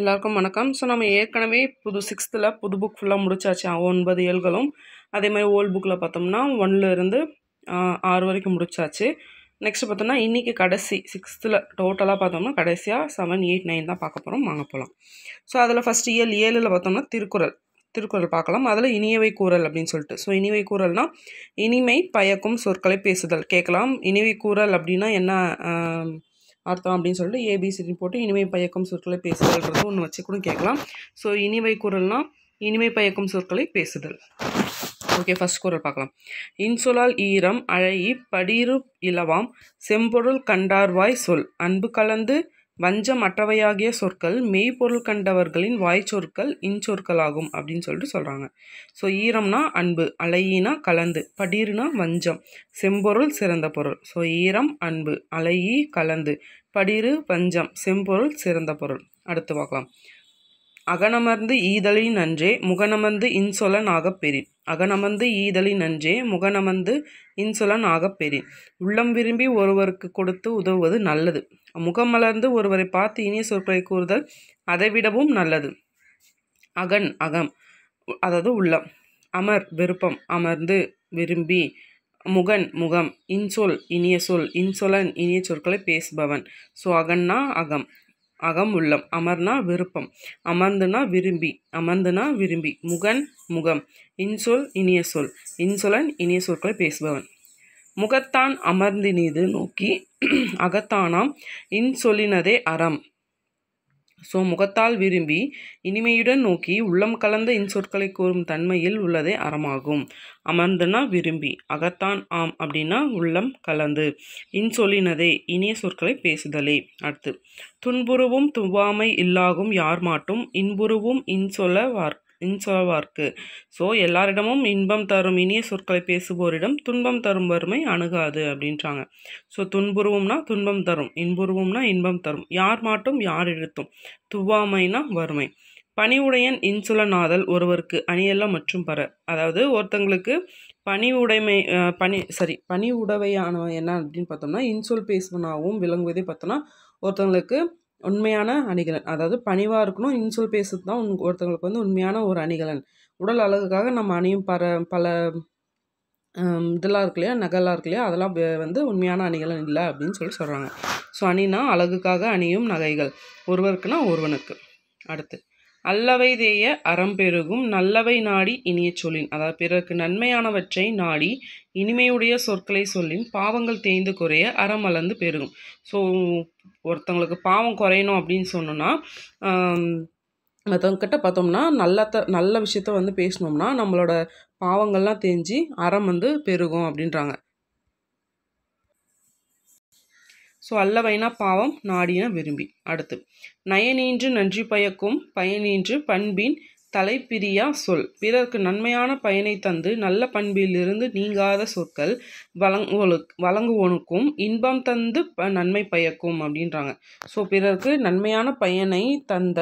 எல்லாருக்கும் வணக்கம். ஸோ நம்ம ஏற்கனவே புது 6th புது புக் ஃபுல்லாக முடிச்சாச்சு. 9 இயல்களும் அதே மாதிரி ஓல்டு புக்கில் பார்த்தோம்னா 1ல் இருந்து 6 வரைக்கும் முடிச்சாச்சு. நெக்ஸ்ட் பார்த்தோம்னா இன்றைக்கி கடைசி 6th டோட்டலாக பார்த்தோம்னா கடைசியாக 7, 8, 9 தான் பார்க்க போகிறோம். வாங்க போகலாம். ஸோ அதில் ஃபஸ்ட்டு இயல் 7ல் பார்த்தோம்னா திருக்குறள் பார்க்கலாம். அதில் இனியவை கூறல் அப்படின்னு சொல்லிட்டு. ஸோ இனிவை கூறல்னால் இனிமை பயக்கும் சொற்களை பேசுதல். கேட்கலாம் இனிவை கூறல் அப்படின்னா என்ன அர்த்தம் அப்படின்னு சொல்லிட்டு ஏபிசிடி போட்டு இனிமை பயக்கும் சொற்களை பேசுதல்ன்றது ஒன்று வச்சு கூட கேட்கலாம். ஸோ இனிவை குரல்னால் இனிமை பயக்கும் சொற்களை பேசுதல். ஓகே, ஃபர்ஸ்ட் குரல் பார்க்கலாம். இன்சொலால் ஈரம் அழகி படிரு இலவாம் செம்பொருள் கண்டார்வாய் சொல் அன்பு கலந்து வஞ்சம் அற்றவையாகிய சொற்கள் மெய்ப்பொருள் கண்டவர்களின் வாய் சொற்கள் இன்சொற்களாகும் அப்படின்னு சொல்லிட்டு சொல்கிறாங்க. ஸோ ஈரம்னா அன்பு, அழகினா கலந்து, படிருனா வஞ்சம், செம்பொருள் சிறந்த பொருள். ஸோ ஈரம் அன்பு, அழகி கலந்து, படிரு வஞ்சம், செம்பொருள் சிறந்த பொருள். அடுத்து பார்க்கலாம். அகனமர்ந்து ஈதலி நன்றே முகனமர்ந்து இன்சொலன் ஆகப்பெறின். அகனமர்ந்து ஈதலி நன்றே முகனமர்ந்து இன்சொலன் ஆகப்பெறின். உள்ளம் விரும்பி ஒருவருக்கு கொடுத்து உதவுவது நல்லது. முகமலர்ந்து ஒருவரை பார்த்து இனிய சொற்களை கூறுதல் அதைவிடவும் நல்லது. அகன் அகம், அதாவது உள்ளம். அமர் விருப்பம், அமர்ந்து விரும்பி. முகன் முகம். இன்சொல் இனிய சொல், இன்சொலன் இனிய சொற்களை பேசுபவன். ஸோ அகன்னா அகம், அகம் உள்ளம். அமர்னா விருப்பம், அமர்ந்துனா விரும்பி, அமர்ந்துனா விரும்பி. முகன் முகம். இன்சொல் இனிய சொல், இன்சொலன் இனிய சொற்களை பேசுபவன். முகத்தான் அமர்ந்தினிது நோக்கி அகத்தானாம் இன்சொல்லினதே அறம். ஸோ முகத்தால் விரும்பி இனிமையுடன் நோக்கி உள்ளம் கலந்த இன்சொற்களை கூறும் தன்மையில் உள்ளதே அறமாகும். அமர்ந்துனா விரும்பி, அகத்தான் ஆம் அப்படின்னா உள்ளம் கலந்து, இன்சொல்லினதே இனிய சொற்களை பேசுதலே. அடுத்து துன்புருவும் துவாமை இல்லாகும் யார் மாட்டும் இன்புருவும் இன்சொலவார்க்கு. ஸோ எல்லாரிடமும் இன்பம் தரும் இனிய சொற்களை பேசுவோரிடம் துன்பம் தரும் வறுமை அணுகாது அப்படின்றாங்க. ஸோ துன்புருவம்னா துன்பம் தரும், இன்புருவம்னா இன்பம் தரும், யார் மாட்டும் யார் இழுத்தும், துவாமைனா வறுமை. பணிவுடையன் இன்சொலனாதல் ஒருவருக்கு அணியல்ல மற்றும் பர. அதாவது ஒருத்தங்களுக்கு பணிவுடைமையானவன் என்ன அப்படின்னு பார்த்தோம்னா இன்சொல் பேசுவனாகவும் விளங்குவதே பார்த்தோம்னா ஒருத்தங்களுக்கு உண்மையான அணிகலன். அதாவது பணிவாக இருக்கணும், இன்சொல் பேசுறது தான் ஒருத்தங்களுக்கு உண்மையான ஒரு அணிகலன். உடல் அழகுக்காக நம்ம அணியும் பல இதெல்லாம் இருக்கு இல்லையா, நகைலாம் இருக்கு இல்லையா, அதெல்லாம் உண்மையான அணிகலன் இல்லை அப்படின்னு சொல்கிறாங்க. ஸோ அணினா அழகுக்காக அணியும் நகைகள், ஒருவருக்குன்னா ஒருவனுக்கு. அடுத்து அல்லவை தேய அறம் பெருகும் நல்லவை நாடி இனிய சொல்லின். அதாவது பிறருக்கு நன்மையானவற்றை நாடி இனிமையுடைய சொற்களை சொல்லின் பாவங்கள் தேய்ந்து குறைய அறம் வளர்ந்து பெருகும். ஸோ ஒருத்தவங்களுக்கு பாவம் குறையணும் அப்படின்னு சொன்னோன்னா மற்றவங்கக்கிட்ட பார்த்தோம்னா நல்ல விஷயத்த பேசினோம்னா நம்மளோட பாவங்கள்லாம் தேஞ்சு அறம் பெருகும் அப்படின்றாங்க. ஸோ அல்லவைனா பாவம், நாடினா விரும்பி. அடுத்து நயனீன்று நன்றி பயக்கும் பயனீன்று பண்பின் தலைப்பிரியா சொல் பிறருக்கு நன்மையான பயனை தந்து நல்ல பண்பிலிருந்து நீங்காத சொற்கள் வழங்குவோனுக்கும் இன்பம் தந்து நன்மை பயக்கும் அப்படின்றாங்க. ஸோ பிறருக்கு நன்மையான பயனை தந்த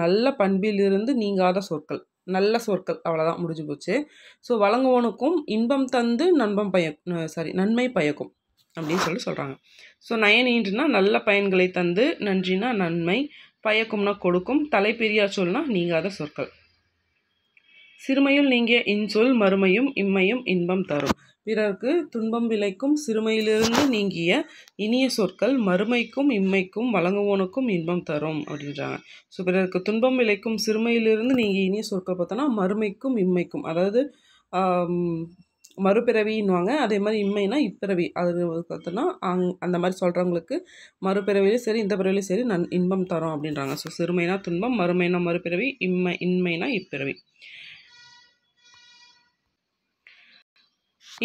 நல்ல பண்பிலிருந்து நீங்காத சொற்கள், நல்ல சொற்கள், அவ்வளோதான், முடிஞ்சு போச்சு. ஸோ வழங்குவோனுக்கும் இன்பம் தந்து நன்மை பயக்கும் அப்படின்னு சொல்கிறாங்க. ஸோ நயனீன்றுனா நல்ல பயன்களை தந்து, நன்றினா நன்மை, பயக்கும்னா கொடுக்கும், தலைப்பிரியா சொல்னா நீங்காத சொற்கள். சிறுமையில் நீங்கிய இன்சொல் மறுமையும் இம்மையும் இன்பம் தரும். பிறருக்கு துன்பம் விளைக்கும் சிறுமையிலிருந்து நீங்கிய இனிய சொற்கள் மறுமைக்கும் இம்மைக்கும் வழங்குவோனுக்கும் இன்பம் தரும் அப்படின்றாங்க. ஸோ பிறருக்கு துன்பம் விளைக்கும் சிறுமையிலிருந்து நீங்கிய இனிய சொற்கள் பார்த்தோன்னா மறுமைக்கும் இம்மைக்கும், அதாவது மறுபிறவின்னுவாங்க. அதே மாதிரி இம்மைனா இப்பிறவி. அது பார்த்தோன்னா அந்த மாதிரி சொல்கிறவங்களுக்கு மறுபிறவிலையும் சரி இந்த பிறவிலையும் சரி இன்பம் தரும் அப்படின்றாங்க. ஸோ சிறுமைனா துன்பம், மறுமைனா மறுபிறவி, இன்மைனா இப்பிறவி.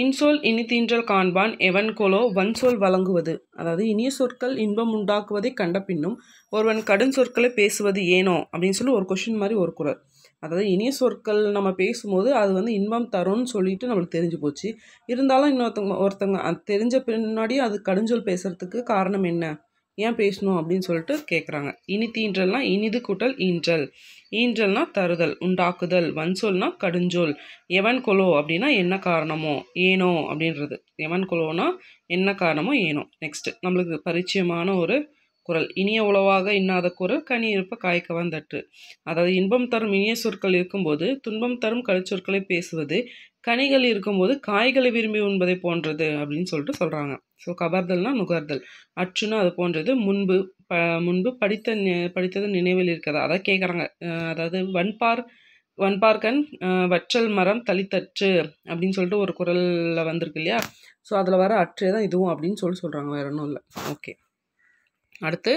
இன்சொல் இனிதீன்றல் காண்பான் எவன் கொலோ வன்சொல் வழங்குவது. அதாவது இனிய சொற்கள் இன்பம் உண்டாக்குவதை கண்ட பின்னும் ஒருவன் கடும் சொற்களை பேசுவது ஏனோ அப்படின்னு சொல்லி ஒரு கொஷின் மாதிரி ஒரு குறள். அதாவது இனிய சொற்கள் நம்ம பேசும்போது அது இன்பம் தரும்னு சொல்லிட்டு நம்மளுக்கு தெரிஞ்சு போச்சு. இருந்தாலும் ஒருத்தவங்க தெரிஞ்ச பின்னாடியும் அது கடுஞ்சொல் பேசுறதுக்கு காரணம் என்ன, ஏன் பேசணும் அப்படின்னு சொல்லிட்டு கேட்குறாங்க. இனிதீன்றல்னா இனிது கூட்டல் ஈன்றல், ஈன்றல்னா தருதல் உண்டாக்குதல், வன்சொல்னா கடுஞ்சொல், எவன் கொலோ அப்படின்னா என்ன காரணமோ, ஏனோ அப்படின்றது, எவன் கொலோனா என்ன காரணமோ ஏனோ. நெக்ஸ்ட் நம்மளுக்கு பரிச்சயமான ஒரு குறள். இனிய உளவாக இன்னாத குறள் கனி இருப்ப காய்க்கவன் தற்று. அதாவது இன்பம் தரும் இனிய சொற்கள் இருக்கும்போது துன்பம் தரும் கழிச்சொற்களை பேசுவது, கனிகள் இருக்கும்போது காய்களை விரும்பி உண்பதை போன்றது அப்படின்னு சொல்லிட்டு சொல்கிறாங்க. ஸோ கவர்தல்னா நுகர்தல், அற்றுனா அது போன்றது, முன்பு படித்தது நினைவில் இருக்கிறதா, அதான் கேட்குறாங்க. அதாவது வன்பார்கன் வற்றல் மரம் தளித்தற்று அப்படின்னு சொல்லிட்டு ஒரு குறளில் வந்திருக்கு இல்லையா. ஸோ அதில் வர அற்றே தான் இதுவும் அப்படின்னு சொல்கிறாங்க, வேற ஒன்றும் இல்லை. ஓகே, அடுத்து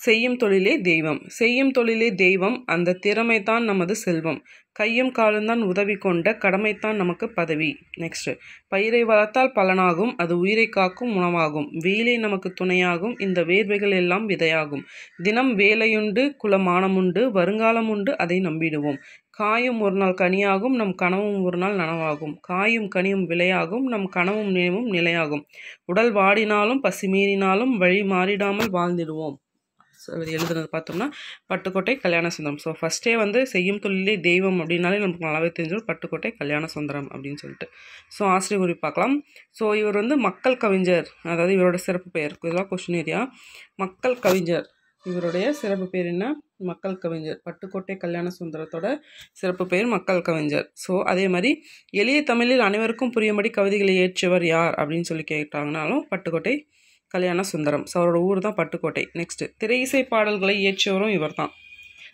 செய்யும் தொழிலே தெய்வம். செய்யும் தொழிலே தெய்வம், அந்த திறமைத்தான் நமது செல்வம், கையும் காலும்தான் உதவி கொண்ட கடமைத்தான் நமக்கு பதவி. நெக்ஸ்ட், பயிரை வளர்த்தால் பலனாகும், அது உயிரை காக்கும் உணவாகும், வெயிலே நமக்கு துணையாகும், இந்த வேர்வைகள் எல்லாம் விதையாகும், தினம் வேலையுண்டு குலமானமுண்டு, வருங்காலம் உண்டு அதை நம்பிடுவோம், காயும் ஒரு நாள் கனியாகும், நம் கனவும் ஒரு நாள் நனவாகும், காயும் கனியும் விலையாகும், நம் கனவும் நினைவும் நிலையாகும், உடல் வாடினாலும் பசி மீறினாலும் வழி மாறிடாமல் வாழ்ந்திடுவோம். எழுதுனது பார்த்தோம்னா பட்டுக்கோட்டை கல்யாண சுந்தரம். ஸோ ஃபஸ்ட்டே வந்து செய்யும் தொழிலே தெய்வம் அப்படின்னாலே நமக்கு நல்லாவே தெரிஞ்சிடும், பட்டுக்கோட்டை கல்யாண சுந்தரம் அப்படின்னு சொல்லிட்டு. ஸோ ஆசிரியர் குறி பார்க்கலாம். ஸோ இவர் வந்து மக்கள் கவிஞர், அதாவது இவரோட சிறப்பு பெயர், இதெல்லாம் கொஸ்டின் ஏரியா. மக்கள் கவிஞர், இவருடைய சிறப்பு பேர் என்ன? மக்கள் கவிஞர். பட்டுக்கோட்டை கல்யாண சுந்தரத்தோட சிறப்பு பெயர் மக்கள் கவிஞர். ஸோ அதே மாதிரி எளிய தமிழில் அனைவருக்கும் புரியும்படி கவிதைகளை இயற்றியவர் யார் அப்படின்னு சொல்லி கேட்டாங்கனாலும் பட்டுக்கோட்டை கல்யாண சுந்தரம். ஸோ அவரோட ஊர் தான் பட்டுக்கோட்டை. நெக்ஸ்ட்டு, திரை இசை பாடல்களை இயற்றியவரும் இவர் தான்.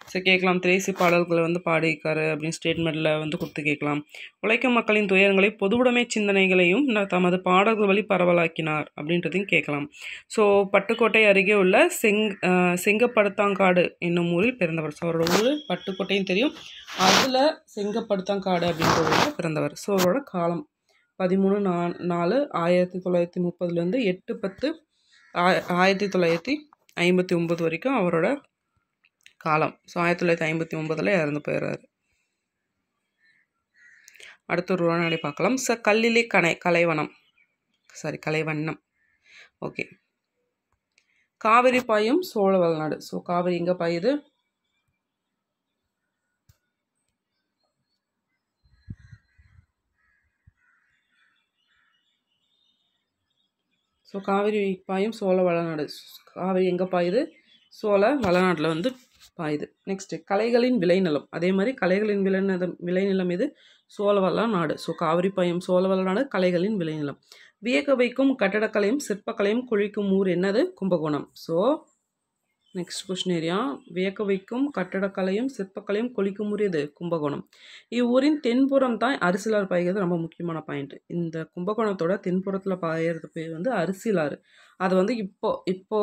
ஸோ கேட்கலாம், திரை இசை பாடல்களை வந்து பாடியிருக்காரு அப்படின்னு ஸ்டேட்மெண்ட்டில் வந்து கொடுத்து கேட்கலாம். உழைக்கும் மக்களின் துயரங்களை பொதுவுடைமை சிந்தனைகளையும் தமது பாடல்கள் வழி பரவலாக்கினார் அப்படின்றதையும் கேட்கலாம். ஸோ பட்டுக்கோட்டை அருகே உள்ள செங்கப்படுத்தாங்காடு என்னும் ஊரில் பிறந்தவர். ஸோ அவரோட ஊர் பட்டுக்கோட்டையும் தெரியும், அதில் செங்கப்படுத்தாங்காடு அப்படின்ற ஊரில் பிறந்தவர். ஸோ அவரோட காலம் 13/4/1930 8/10/1959 வரைக்கும் அவரோட காலம். ஸோ 1959 இறந்து போயிடுறாரு. அடுத்த ஒரு உரைநடை பார்க்கலாம். கல்லிலே கலைவண்ணம். ஓகே, காவிரி பாயும் சோழ வளநாடு. ஸோ காவிரி எங்கே பாயுது? ஸோ காவிரி பாயும் சோழ வளநாடு. காவிரி எங்கே பாயுது? சோழ வளநாட்டில் வந்து பாயுது. நெக்ஸ்ட்டு, கலைகளின் விளைநிலம். அதே மாதிரி கலைகளின் விளைநிலம் இது சோழ வளநாடு. ஸோ காவிரி பாயும் சோழ வளநாடு, கலைகளின் விளைநிலம். வியக்க வைக்கும் கட்டடக்கலையும் சிற்பக்கலையும் கொழிக்கும் ஊர் என்னது? Kumbakonam. So next question area, வியக்க வைக்கும் கட்டடக்கலையும் சிற்பக்கலையும் கொழிக்கும் ஊர் எது? கும்பகோணம். இவ்வூரின் தென்புறம் தான் அரிசிலாறு பாய்கிறது. ரொம்ப முக்கியமான பாயிண்ட். இந்த கும்பகோணத்தோட தென்புறத்தில் பாயறது பேர் வந்து அரிசிலாறு. அது வந்து இப்போ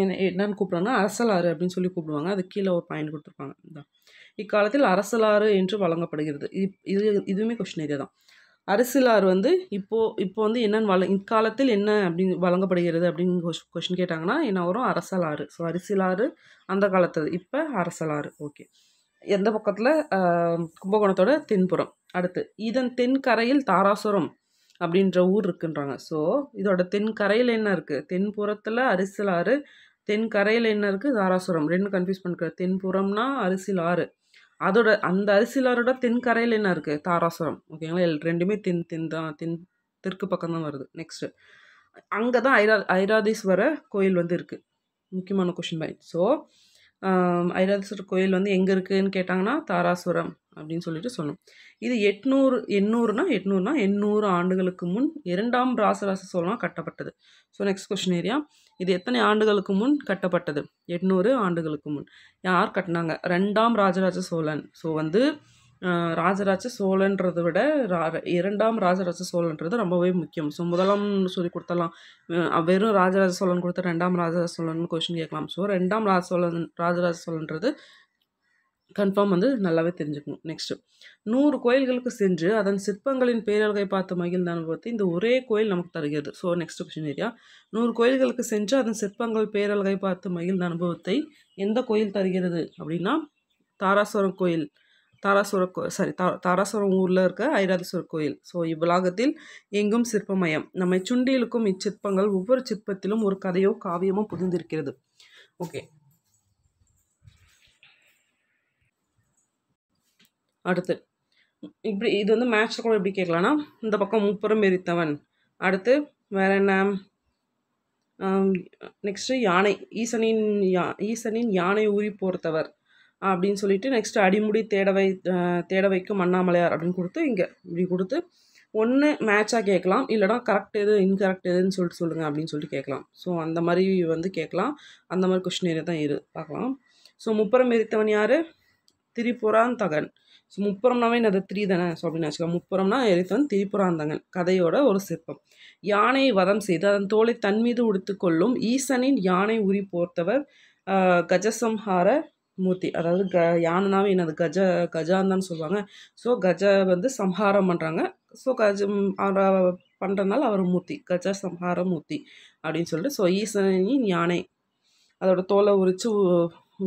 என்னன்னு கூப்பிட்றாங்கன்னா அரசலாறு அப்படின்னு சொல்லி கூப்பிடுவாங்க. அது கீழே ஒரு பாயிண்ட் கொடுத்துருப்பாங்க. இக்காலத்தில் அரசலாறு என்று வழங்கப்படுகிறது. இதுவுமே கொஸ்டின் ஏரியா தான். அரசிலாறு வந்து இப்போ வந்து என்னன்னு இக்காலத்தில் என்ன அப்படின்னு வழங்கப்படுகிறது அப்படின்னு கொஸ்டின் கேட்டாங்கன்னா என்ன வரும்? அரசலாறு. ஸோ அரிசிலாறு அந்த காலத்தது, இப்போ அரசலாறு. ஓகே, எந்த பக்கத்தில்? கும்பகோணத்தோட தென்புறம். அடுத்து, இதன் தென்கரையில் தாராசுரம் அப்படின்ற ஊர் இருக்குன்றாங்க. ஸோ இதோட தென்கரையில் என்ன இருக்குது? தென்புறத்தில் அரிசிலாறு, தென்கரையில் என்ன இருக்குது? தாராசுரம். ரெண்டு கன்ஃபியூஸ் பண்ணிக்கிற. தென்புறம்னா அரிசிலாறு, அதோட அந்த அரிசிலாரோட தென்கரையில் என்ன இருக்குது? தாராசுரம். ஓகேங்களா, ரெண்டுமே தெற்கு பக்கம் தான் வருது. நெக்ஸ்ட்டு, அங்கே தான் ஐராதீஸ்வரர் கோயில் வந்து இருக்குது. முக்கியமான கொஷின் பாயிண்ட். ஸோ ஐராதீஸ்வரர் கோயில் வந்து எங்கே இருக்குதுன்னு கேட்டாங்கன்னா தாராசுரம் அப்படின்னு சொல்லிட்டு சொன்னோம். இது 800 ஆண்டுகளுக்கு முன் 2ஆம் ராசராச சோழனால் கட்டப்பட்டது. ஸோ நெக்ஸ்ட் கொஸ்டின் ஏரியா, இது எத்தனை ஆண்டுகளுக்கு முன் கட்டப்பட்டது? 800 ஆண்டுகளுக்கு முன். யார் கட்டினாங்க? 2ஆம் ராஜராஜ சோழன். ஸோ வந்து ராஜராஜ சோழன்றதை விட 2ஆம் ராஜராஜ சோழன்றது ரொம்பவே முக்கியம். ஸோ முதலாம் சொல்லி கொடுத்தலாம், வெறும் ராஜராஜ சோழன் கொடுத்த 2ஆம் ராஜராஜ சோழன் கொஸ்டின் கேட்கலாம். ஸோ 2ஆம் ராஜராஜ சோழன்றது கன்ஃபார்ம் வந்து நல்லாவே தெரிஞ்சுக்கணும். நெக்ஸ்ட்டு, 100 கோயில்களுக்கு சென்று அதன் சிற்பங்களின் பேரழகை பார்த்து மகிழ்ந்த அனுபவத்தை இந்த ஒரே கோயில் நமக்கு தருகிறது. ஸோ நெக்ஸ்ட் கொஸ்டின் ஏரியா, 100 கோயில்களுக்கு சென்று அதன் சிற்பங்கள் பேரழகை பார்த்து மகிழ்ந்த அனுபவத்தை எந்த கோயில் தருகிறது அப்படின்னா தாராசுரம் கோயில். தாராசுரம் ஊரில் இருக்க ஐராதீஸ்வரர் கோயில். ஸோ இவ்வுலகத்தில் எங்கும் சிற்பமயம், நம்மை சுண்டியிலுக்கும் இச்சிற்பங்கள் ஒவ்வொரு சிற்பத்திலும் ஒரு கதையோ காவியமோ புதிந்திருக்கிறது. ஓகே, அடுத்து இப்படி இது வந்து மேட்ச்சில் கூட எப்படி கேட்கலான்னா, இந்த பக்கம் முப்புறம் எரித்தவன். அடுத்து வேற என்ன? நெக்ஸ்ட்டு யானை ஈசனின் யானை ஊறி போர்த்தவர் அப்படின்னு சொல்லிட்டு நெக்ஸ்ட் அடிமுடி தேட வைக்கும் அண்ணாமலையார் அப்படின்னு கொடுத்து இங்கே இப்படி கொடுத்து ஒன்று மேட்சாக கேட்கலாம், இல்லைனா கரெக்ட் எது இன்கரெக்ட் எதுன்னு சொல்லிட்டு சொல்லுங்கள் அப்படின்னு சொல்லிட்டு கேட்கலாம். ஸோ அந்த மாதிரி வந்து கேட்கலாம். அந்த மாதிரி கொஸ்டின் ஏரியா தான் பார்க்கலாம். ஸோ முப்புறம் எரித்தவன் யார்? திரிபுராந்தகன். ஸோ முப்புறம்னாவே அது 3 தானே. ஸோ அப்படின்னு வச்சுக்கலாம். முப்புறம்னா எரித்தவன் திரிபுராந்தகன். கதையோட ஒரு சிற்பம். யானை வதம் செய்து அதன் தோலை தன் மீது உடுத்துக்கொள்ளும் ஈசனின் யானை உரி போர்த்தவர் கஜசம்ஹார மூர்த்தி. அதாவது யானைனாவே என்னது கஜான்னு தான் சொல்லுவாங்க. ஸோ கஜ வந்து சம்ஹாரம் பண்ணுறாங்க. ஸோ பண்ணுறதுனால அவர் மூர்த்தி கஜ சம்ஹார மூர்த்தி அப்படின்னு சொல்லிட்டு. ஸோ ஈசனின் யானை அதோட தோலை உரித்து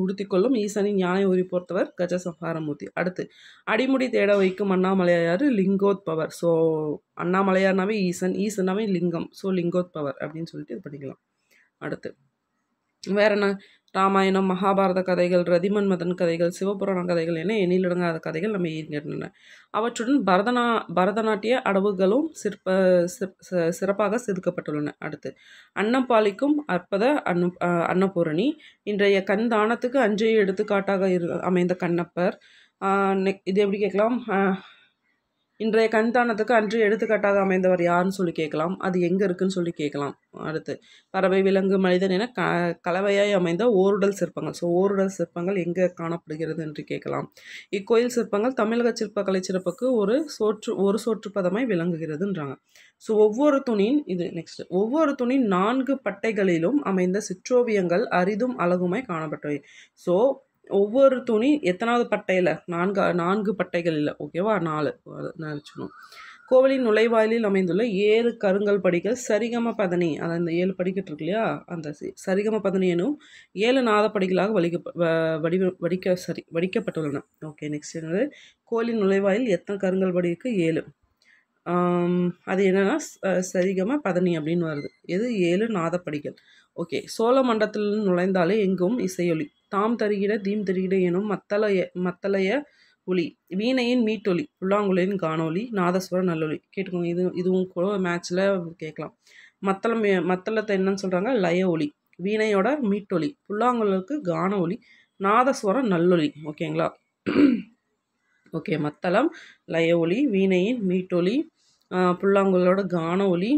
உடுத்திக்கொள்ளும் ஈசனின் யானை உரி பொறுத்தவர் கஜ சம்ஹாரமூர்த்தி. அடுத்து அடிமுடி தேட வைக்கும் அண்ணாமலையார் லிங்கோத்பவர். ஸோ அண்ணாமலையார்னாவே ஈசனாவே லிங்கம். ஸோ லிங்கோத்பவர் அப்படின்னு சொல்லிட்டு இது பண்ணிக்கலாம். அடுத்து வேற என்ன? ராமாயணம், மகாபாரத கதைகள், ரதிமன்மதன் கதைகள், சிவபுராண கதைகள் என எண்ணிலடங்காத கதைகள் நம்ம இருக்கின்றன. அவற்றுடன் பரதநாட்டிய அடவுகளும் சிறப்பாக செதுக்கப்பட்டுள்ளன. அடுத்து அன்னம் பாலிக்கும் அற்புத அன்னபூரணி. இன்றைய கண் தானத்துக்கு அன்றைய எடுத்துக்காட்டாக அமைந்த கண்ணப்பர். இது எப்படி கேட்கலாம்? இன்றைய கண்தானத்துக்கு அன்று எடுத்துக்காட்டாக அமைந்தவர் யாருன்னு சொல்லி கேட்கலாம். அது எங்கே இருக்குன்னு சொல்லி கேட்கலாம். அடுத்து பறவை, விலங்கு, மனிதன் என கலவையாய் அமைந்த ஓருடல் சிற்பங்கள். ஸோ ஓருடல் சிற்பங்கள் எங்கே காணப்படுகிறது என்று கேட்கலாம். இக்கோயில் சிற்பங்கள் தமிழக சிற்பக்கலை சிறப்புக்கு ஒரு சோற்றுப்பதமாய் விளங்குகிறதுன்றாங்க. ஸோ ஒவ்வொரு துணியின் 4 பட்டைகளிலும் அமைந்த சிற்றோவியங்கள் அரிதும் அழகுமாய் காணப்பட்டவை. ஸோ ஒவ்வொரு துணி எத்தனாவது பட்டையில்? 4 பட்டைகள் இல்லை, ஓகேவா? 4 நினச்சிக்கணும். கோவிலின் நுழைவாயிலில் அமைந்துள்ள 7 கருங்கல் படிகள் சரிகம பதனி, அது அந்த 7 படிக்கட்டு இருக்கு இல்லையா, அந்த சரிகம பதனி எனும் 7 நாத படிகளாக வடிக்கப்பட்டுள்ளன. ஓகே, நெக்ஸ்ட் என்னது? கோவிலின் நுழைவாயில் எத்தனை கருங்கல் படி இருக்குது? 7. அது என்னென்னா சரிகம பதனி அப்படின்னு வருது. எது? 7 நாதப்படிகள். ஓகே. சோழ மண்டலத்தில் நுழைந்தாலே எங்கும் இசையொலி. தாம் தருகிட தீம் தருகிட எனும் மத்தளைய ஒளி, வீணையின் மீட்டொலி, புல்லாங்குழலின் காணொலி, நாதஸ்வர நல்லொலி. கேட்டுக்கோங்க, இதுவும் கூட மேட்ச்சில் கேட்கலாம். மத்தளத்தை என்னன்னு சொல்கிறாங்க? லய ஒளி. வீணையோட மீட்டொலி, புல்லாங்குழலுக்கு கான ஒலி, நாதஸ்வரம் நல்லொலி. ஓகேங்களா? ஓகே, மத்தளம், லய ஒளி, வீணையின் மீட்டொலி, புல்லாங்குழலோட கான ஒலி,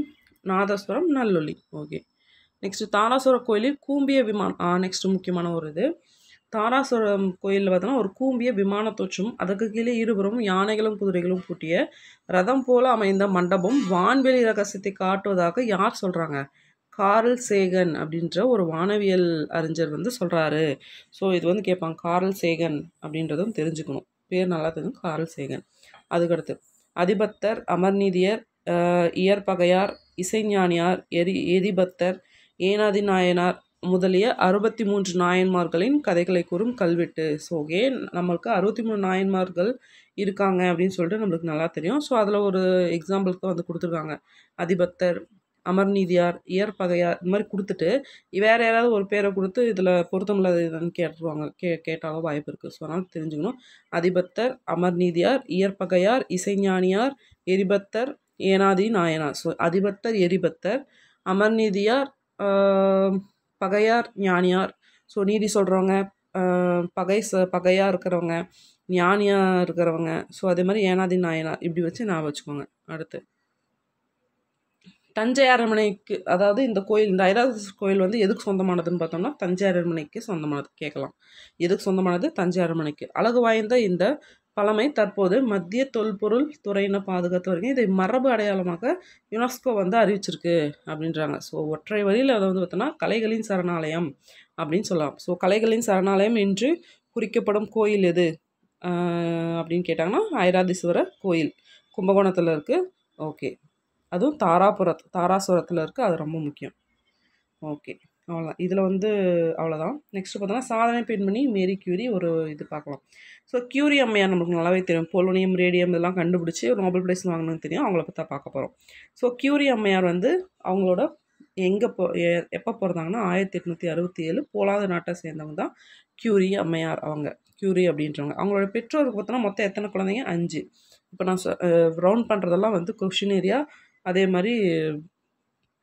நாதஸ்வரம் நல்லொலி. ஓகே. நெக்ஸ்ட்டு தாராசுரம் கோயிலில் கூம்பிய விமானம். நெக்ஸ்ட்டு முக்கியமான ஒரு இது, தாராசுரம் கோயிலில் பார்த்தோன்னா ஒரு கூம்பிய விமான தோற்றம், அதுக்கு கீழே இருபுறம் யானைகளும் குதிரைகளும் பூட்டிய ரதம் போல அமைந்த மண்டபம் வான்வெளி ரகசியத்தை காட்டுவதாக யார் சொல்கிறாங்க? கார்ல் சேகன் அப்படின்ற ஒரு வானவியல் அறிஞர் வந்து சொல்கிறாரு. ஸோ இது வந்து கேட்பாங்க. கார்ல் சேகன் அப்படின்றதும் தெரிஞ்சுக்கணும். பேர் நல்லா தெரியும், கார்ல் சேகன். அதுக்கடுத்து அதிபத்தர், அமர்நீதியர், இயற்பகையார், இசைஞானியார், எரிபத்தர், ஏனாதி நாயனார் முதலிய 63 நாயன்மார்களின் கதைகளை கூறும் கல்வெட்டு. ஸோ நம்மளுக்கு 63 நாயன்மார்கள் இருக்காங்க அப்படின்னு சொல்லிட்டு நம்மளுக்கு நல்லா தெரியும். ஸோ அதில் ஒரு எக்ஸாம்பிளுக்கு வந்து கொடுத்துருக்காங்க. அதிபத்தர், அமர்நீதியார், இயற்பகையார், இந்த மாதிரி கொடுத்துட்டு வேறு யாராவது ஒரு பேரை கொடுத்து இதில் பொருத்தமில்லாத இதுன்னு கேட்டுருவாங்க. கேட்டாலும் வாய்ப்பு இருக்குது. ஸோ அதனால் தெரிஞ்சுக்கணும். அதிபத்தர், அமர்நீதியார், இயற்பகையார், இசைஞானியார், எரிபத்தர், ஏனாதி நாயனார். ஸோ அதிபத்தர், எரிபத்தர், அமர்நீதியார், பகையார், ஞானியார். ஸோ நீதி சொல்கிறவங்க, பகையாக இருக்கிறவங்க, ஞானியாக இருக்கிறவங்க. ஸோ அதே மாதிரி ஏனாதி நாயனார் இப்படி வச்சு நான் வச்சுக்கோங்க. அடுத்து தஞ்சை அரண்மனைக்கு, அதாவது இந்த கோயில், இந்த ஐராவதீஸ்வரர் கோயில் வந்து எதுக்கு சொந்தமானதுன்னு பார்த்தோம்னா தஞ்சை அரண்மனைக்கு சொந்தமானது. கேட்கலாம், எதுக்கு சொந்தமானது? தஞ்சை அரண்மனைக்கு. அழகு வாய்ந்த இந்த பழமை தற்போது மத்திய தொல்பொருள் துறையினை பாதுகாத்து வருங்க. இதை மரபு அடையாளமாக யுனெஸ்கோ வந்து அறிவிச்சிருக்கு அப்படின்றாங்க. ஸோ ஒற்றை வழியில் அதை வந்து பார்த்தோன்னா கலைகளின் சரணாலயம் அப்படின்னு சொல்லலாம். ஸோ கலைகளின் சரணாலயம் என்று குறிக்கப்படும் கோயில் எது அப்படின்னு கேட்டாங்கன்னா ஐராதீஸ்வரர் கோயில் கும்பகோணத்தில் இருக்குது. ஓகே, அதுவும் தாராசுரத்தில் இருக்குது. அது ரொம்ப முக்கியம். ஓகே, அவ்வளோதான். இதில் வந்து அவ்வளோதான். நெக்ஸ்ட்டு பார்த்தோன்னா சாதனை பெண்மணி மேரி கியூரி ஒரு இது பார்க்கலாம். ஸோ கியூரி அம்மையார் நம்மளுக்கு நல்லாவே தெரியும். போலோனியம், ரேடியம் இதெல்லாம் கண்டுபிடிச்சி ஒரு நோபல் ப்ரைஸ் வாங்கணும்னு தெரியும். அவங்கள பற்றி தான் பார்க்க போகிறோம். ஸோ கியூரி அம்மையார் வந்து அவங்களோட எப்போ பிறந்தாங்கன்னா 1867 போலாந்து நாட்டை சேர்ந்தவங்க தான் கியூரி அம்மையார். கியூரி அப்படின்றவங்க. அவங்களோட பெற்றோருக்கு பார்த்தோன்னா மொத்தம் எத்தனை குழந்தைங்க? 5. இப்போ நான் ரவுண்ட் பண்ணுறதெல்லாம் வந்து கொஷின் ஏரியா. அதே மாதிரி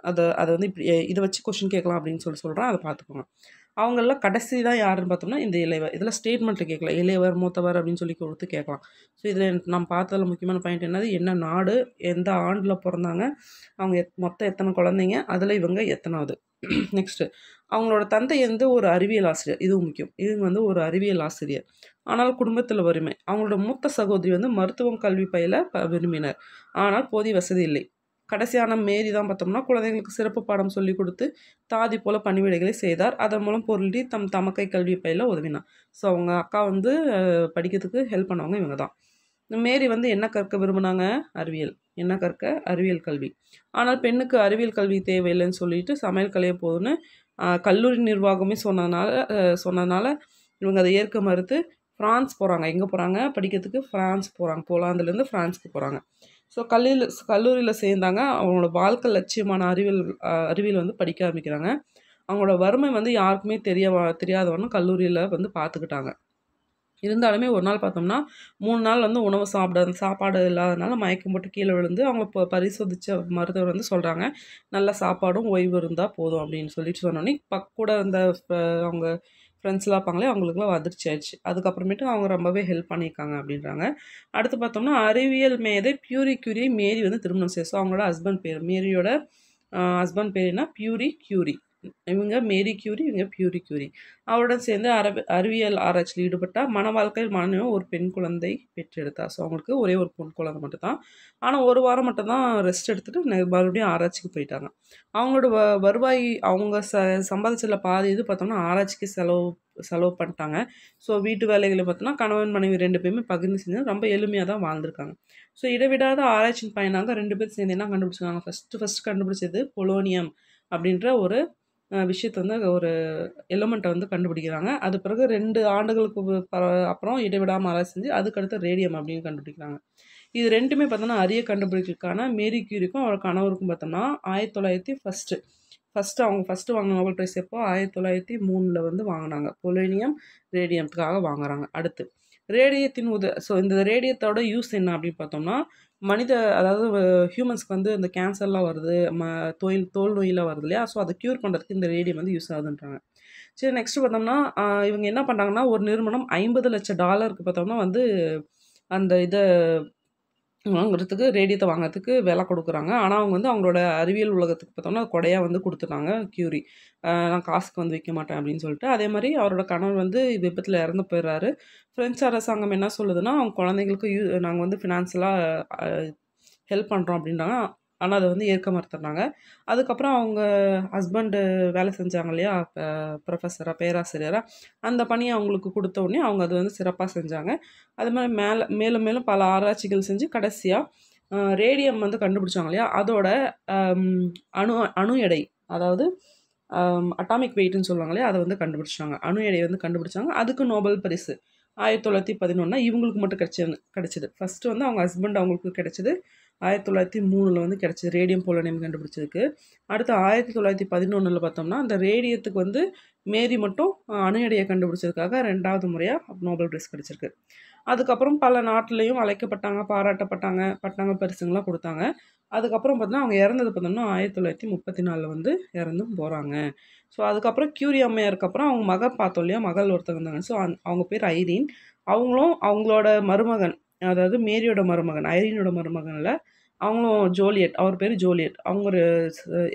அதை வந்து இப்படி இதை வச்சு கொஷின் கேட்கலாம் அப்படின்னு சொல்கிறேன், அதை பார்த்துக்கோங்க. அவங்களெலாம் கடைசி தான் யாருன்னு பார்த்தோம்னா இந்த இளையவர். இதில் ஸ்டேட்மெண்ட்டில் கேட்கலாம், இளையவர் மூத்தவர் அப்படின்னு சொல்லி கொடுத்து கேட்கலாம். ஸோ இதில் நம்ம பார்த்ததில் முக்கியமான பாயிண்ட் என்னது, என்ன நாடு, எந்த ஆண்டில் பிறந்தாங்க, அவங்க மொத்தம் எத்தனை குழந்தைங்க, அதில் இவங்க எத்தனாவது. நெக்ஸ்ட்டு அவங்களோட தந்தை வந்து ஒரு அறிவியல் ஆசிரியர், இதுவும் முக்கியம். இவங்க வந்து ஒரு அறிவியல் ஆசிரியர், ஆனால் குடும்பத்தில் வறுமை. அவங்களோட மூத்த சகோதரி வந்து மருத்துவம் கல்வி பயில விரும்பினர், ஆனால் போதிய வசதி இல்லை. கடைசியான மேரி தான் பார்த்தோம்னா குழந்தைங்களுக்கு சிறப்பு பாடம் சொல்லி கொடுத்து தாதி போல பணிவிடைகளை செய்தார். அதன் மூலம் பொருளி தமக்கை கல்வி பயில உதவினார். ஸோ அவங்க அக்கா வந்து படிக்கிறதுக்கு ஹெல்ப் பண்ணவங்க இவங்க தான். மேரி வந்து என்ன கற்க விரும்பினாங்க, அறிவியல். என்ன கற்க, அறிவியல் கல்வி. ஆனால் பெண்ணுக்கு அறிவியல் கல்வி தேவையில்லைன்னு சொல்லிட்டு சமையல் கலையை போதுன்னு கல்லூரி நிர்வாகமே சொன்னதுனால இவங்க அதை ஏற்க மறுத்து ஃப்ரான்ஸ் போகிறாங்க. எங்கே போகிறாங்க படிக்கிறதுக்கு, ஃப்ரான்ஸ் போகிறாங்க. போலாந்துலேருந்து ஃப்ரான்ஸ்க்கு போகிறாங்க. ஸோ கல்லூரியில் சேர்ந்தாங்க. அவங்களோட வாழ்க்கை லட்சியமான அறிவியல் வந்து படிக்க ஆரம்பிக்கிறாங்க. அவங்களோட வறுமை வந்து யாருக்குமே தெரியாதவனும் கல்லூரியில் வந்து பார்த்துக்கிட்டாங்க. இருந்தாலுமே ஒரு நாள் பார்த்தோம்னா 3 நாள் வந்து உணவு சாப்பாடு இல்லாதனால மயக்கம் போட்டு கீழே விழுந்து அவங்கள பரிசோதித்த மருத்துவர் வந்து சொல்கிறாங்க, நல்ல சாப்பாடும் ஓய்வு இருந்தால் போதும் அப்படின்னு சொல்லிட்டு சொன்னோன்னே கூட இருந்த அவங்க ஃப்ரெண்ட்ஸ்லாம் இருப்பாங்களே அவங்களுக்குலாம் அதிர்ச்சி ஆயிடுச்சு. அதுக்கப்புறமேட்டு அவங்க ரொம்பவே ஹெல்ப் பண்ணியிருக்காங்க அப்படின்றாங்க. அடுத்து பார்த்தோம்னா அறிவியல் மேதை பியூரி கியூரி மேரி வந்து திருமணம் செய்ய. ஸோ அவங்களோட ஹஸ்பண்ட் பேர், மேரியோட ஹஸ்பண்ட் பேர் என்ன, பியூரி கியூரி. இவங்க மேரி கியூரி, இவங்க பியூரி கியூரி. அவருடன் சேர்ந்து அறிவியல் ஆராய்ச்சியில் ஈடுபட்டால் மன வாழ்க்கையில் மனைவியும் ஒரு பெண் குழந்தை பெற்றெடுத்தார். ஸோ அவங்களுக்கு ஒரே ஒரு பொன் குழந்தை மட்டும்தான். ஆனால் ஒரு வாரம் மட்டும்தான் ரெஸ்ட் எடுத்துகிட்டு மறுபடியும் ஆராய்ச்சிக்கு போயிட்டாங்க. அவங்களோட வருவாய் அவங்க சம்பாதிச்சதில் பாதி இது பார்த்தோம்னா ஆராய்ச்சிக்கு செலவு பண்ணிட்டாங்க. ஸோ வீட்டு வேலைகளை பார்த்தோன்னா கணவன் மனைவி 2 பேருமே பகிர்ந்து செஞ்சு ரொம்ப எளிமையாக தான் வாழ்ந்துருக்காங்க. ஸோ இடைவிடாத ஆராய்ச்சியின் பயனாக 2 பேர் சேர்ந்து என்ன கண்டுபிடிச்சாங்க, ஃபஸ்ட்டு கண்டுபிடிச்சது பொலோனியம் அப்படின்ற ஒரு விஷயத்தை வந்து ஒரு எலிமெண்ட்டை வந்து கண்டுபிடிக்கிறாங்க. அது பிறகு 2 ஆண்டுகளுக்கு அப்புறம் இடைவிடாமல் ஆராய்ச்சி செஞ்சு அதுக்கடுத்து ரேடியம் அப்படின்னு கண்டுபிடிக்கிறாங்க. இது 2மே பார்த்தோன்னா அரிய கண்டுபிடிக்கிறதுக்கான மேரி கியூரிக்கும் அவர் கணவருக்கும் பார்த்தோம்னா 1901 அவங்க வாங்கின நோபல் ப்ரைஸ் எப்போ 1903 வந்து வாங்கினாங்க. பொலோனியம் ரேடியத்துக்காக வாங்குறாங்க. அடுத்து ரேடியத்தின் ஸோ இந்த ரேடியத்தோட யூஸ் என்ன அப்படின்னு பார்த்தோம்னா அதாவது ஹியூமன்ஸ்க்கு வந்து இந்த கேன்சர்லாம் வருது, தோல் நோயெலாம் வருது இல்லையா, ஸோ அதை க்யூர் பண்ணுறதுக்கு இந்த ரேடியம் வந்து யூஸ் ஆகுதுன்றாங்க. சரி, நெக்ஸ்ட்டு பார்த்தோம்னா இவங்க என்ன பண்ணுறாங்கன்னா ஒரு நிறுவனம் $50 லட்சம் பார்த்தோம்னா வந்து அந்த இதை வாங்குறதுக்கு, ரேடியத்தை வாங்குறதுக்கு விலை கொடுக்குறாங்க. ஆனால் அவங்க வந்து அவங்களோட அறிவியல் உலகத்துக்கு பார்த்தோம்னா கொடையாக வந்து கொடுத்துட்டாங்க கியூரி. நான் காசுக்கு வந்து விற்க மாட்டேன் அப்படின்னு சொல்லிட்டு. அதே மாதிரி அவரோட கணவர் வந்து விபத்தில் இறந்து போயிடுறாரு. ஃப்ரெஞ்சு அரசாங்கம் என்ன சொல்லுதுன்னா அவங்க குழந்தைங்களுக்கு நாங்கள் வந்து ஃபினான்ஷியலாக ஹெல்ப் பண்ணுறோம் அப்படின்றாங்க. ஆனால் அதை வந்து ஏற்க மறுத்துறாங்க. அதுக்கப்புறம் அவங்க ஹஸ்பண்டு வேலை செஞ்சாங்க இல்லையா, ப்ரொஃபஸராக, பேராசிரியராக, அந்த பணியை அவங்களுக்கு கொடுத்த உடனே அவங்க அது வந்து சிறப்பாக செஞ்சாங்க. அது மாதிரி மேலும் மேலும் பல ஆராய்ச்சிகள் செஞ்சு கடைசியாக ரேடியம் வந்து கண்டுபிடிச்சாங்க இல்லையா, அதோட அணு எடை, அதாவது அட்டாமிக் வெயிட்னு சொல்லுவாங்க இல்லையா, அதை வந்து கண்டுபிடிச்சாங்க. அணு எடையை வந்து கண்டுபிடிச்சாங்க. அதுக்கு நோபல் பரிசு 1911 இவங்களுக்கு மட்டும் கிடைச்சிது. ஃபஸ்ட்டு வந்து அவங்க ஹஸ்பண்ட் அவங்களுக்கு கிடைச்சிது 1903 வந்து கிடைச்சிது, ரேடியம் பொலோனியம் கண்டுபிடிச்சதுக்கு. அடுத்து 1911 பார்த்தோம்னா அந்த ரேடியத்துக்கு வந்து மேரி மட்டும் அணு எடையை கண்டுபிடிச்சதுக்காக 2வது முறையாக நோபல் பிரைஸ் கிடைச்சிருக்கு. அதுக்கப்புறம் பல நாட்டிலையும் அழைக்கப்பட்டாங்க, பாராட்டப்பட்டாங்க, பட்டங்கள் பரிசுங்களாம் கொடுத்தாங்க. அதுக்கப்புறம் பார்த்தோன்னா அவங்க இறந்தது பார்த்தோம்னா 1934 வந்து இறந்தும் போகிறாங்க. ஸோ அதுக்கப்புறம் கியூரி அம்மையாருக்கு அப்புறம் அவங்க மகன் பார்த்தோம் இல்லையா, மகள் ஒருத்தவங்க இருந்தாங்க. ஸோ அவங்க பேர் ஐரீன். அவங்களும் அவங்களோட மருமகன், அதாவது மேரியோட மருமகன், ஐரீனோட மருமகனில் அவங்களும் ஜோலியட், அவர் பேர் ஜோலியட். அவங்க ஒரு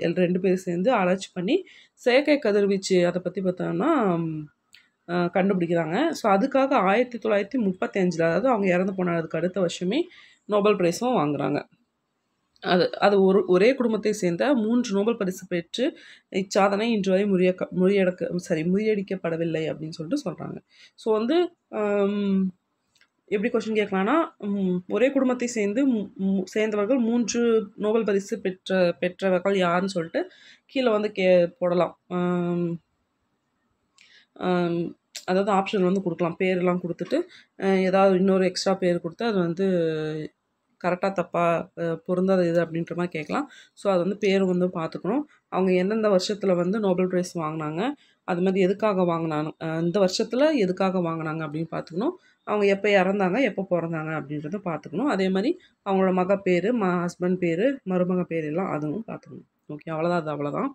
2 பேர் சேர்ந்து ஆராய்ச்சி பண்ணி செயற்கை கதிர்வீச்சு அதை பற்றி பார்த்தோம்னா கண்டுபிடிக்கிறாங்க. ஸோ அதுக்காக 1935 அதாவது அவங்க இறந்து போனதுக்கு அடுத்த வருஷமே நோபல் பிரைஸும் வாங்குகிறாங்க. ஒரே குடும்பத்தை சேர்ந்த 3 நோபல் பரிசு பெற்று இச்சாதனை இன்று வரை முறியடிக்கப்படவில்லை அப்படின்னு சொல்லிட்டு சொல்கிறாங்க. ஸோ வந்து எப்படி கொஸ்டின் கேட்கலான்னா, ஒரே குடும்பத்தை சேர்ந்தவர்கள் 3 நோபல் பரிசு பெற்றவர்கள் யாருன்னு சொல்லிட்டு கீழே வந்து போடலாம். அதாவது ஆப்ஷன் வந்து கொடுக்கலாம், பேரெலாம் கொடுத்துட்டு ஏதாவது இன்னொரு எக்ஸ்ட்ரா பேர் கொடுத்து அது வந்து கரெக்டாக தப்பாக பொருந்தாத இது அப்படின்ற மாதிரி கேட்கலாம். ஸோ அது வந்து பேர் வந்து பார்த்துக்கணும். அவங்க எந்தெந்த வருஷத்தில் வந்து நோபல் ப்ரைஸ் வாங்கினாங்க, அது மாதிரி எதுக்காக வாங்கினாங்க, இந்த வருஷத்தில் எதுக்காக வாங்கினாங்க அப்படின்னு பார்த்துக்கணும். அவங்க எப்போ இறந்தாங்க, எப்போ பிறந்தாங்க அப்படின்றத பார்த்துக்கணும். அதே மாதிரி அவங்களோட மக பேர், ஹஸ்பண்ட் பேர், மருமக பேர் எல்லாம் அதுவும் பார்த்துக்கணும். ஓகே, அவ்வளோதான், அது அவ்வளோதான்.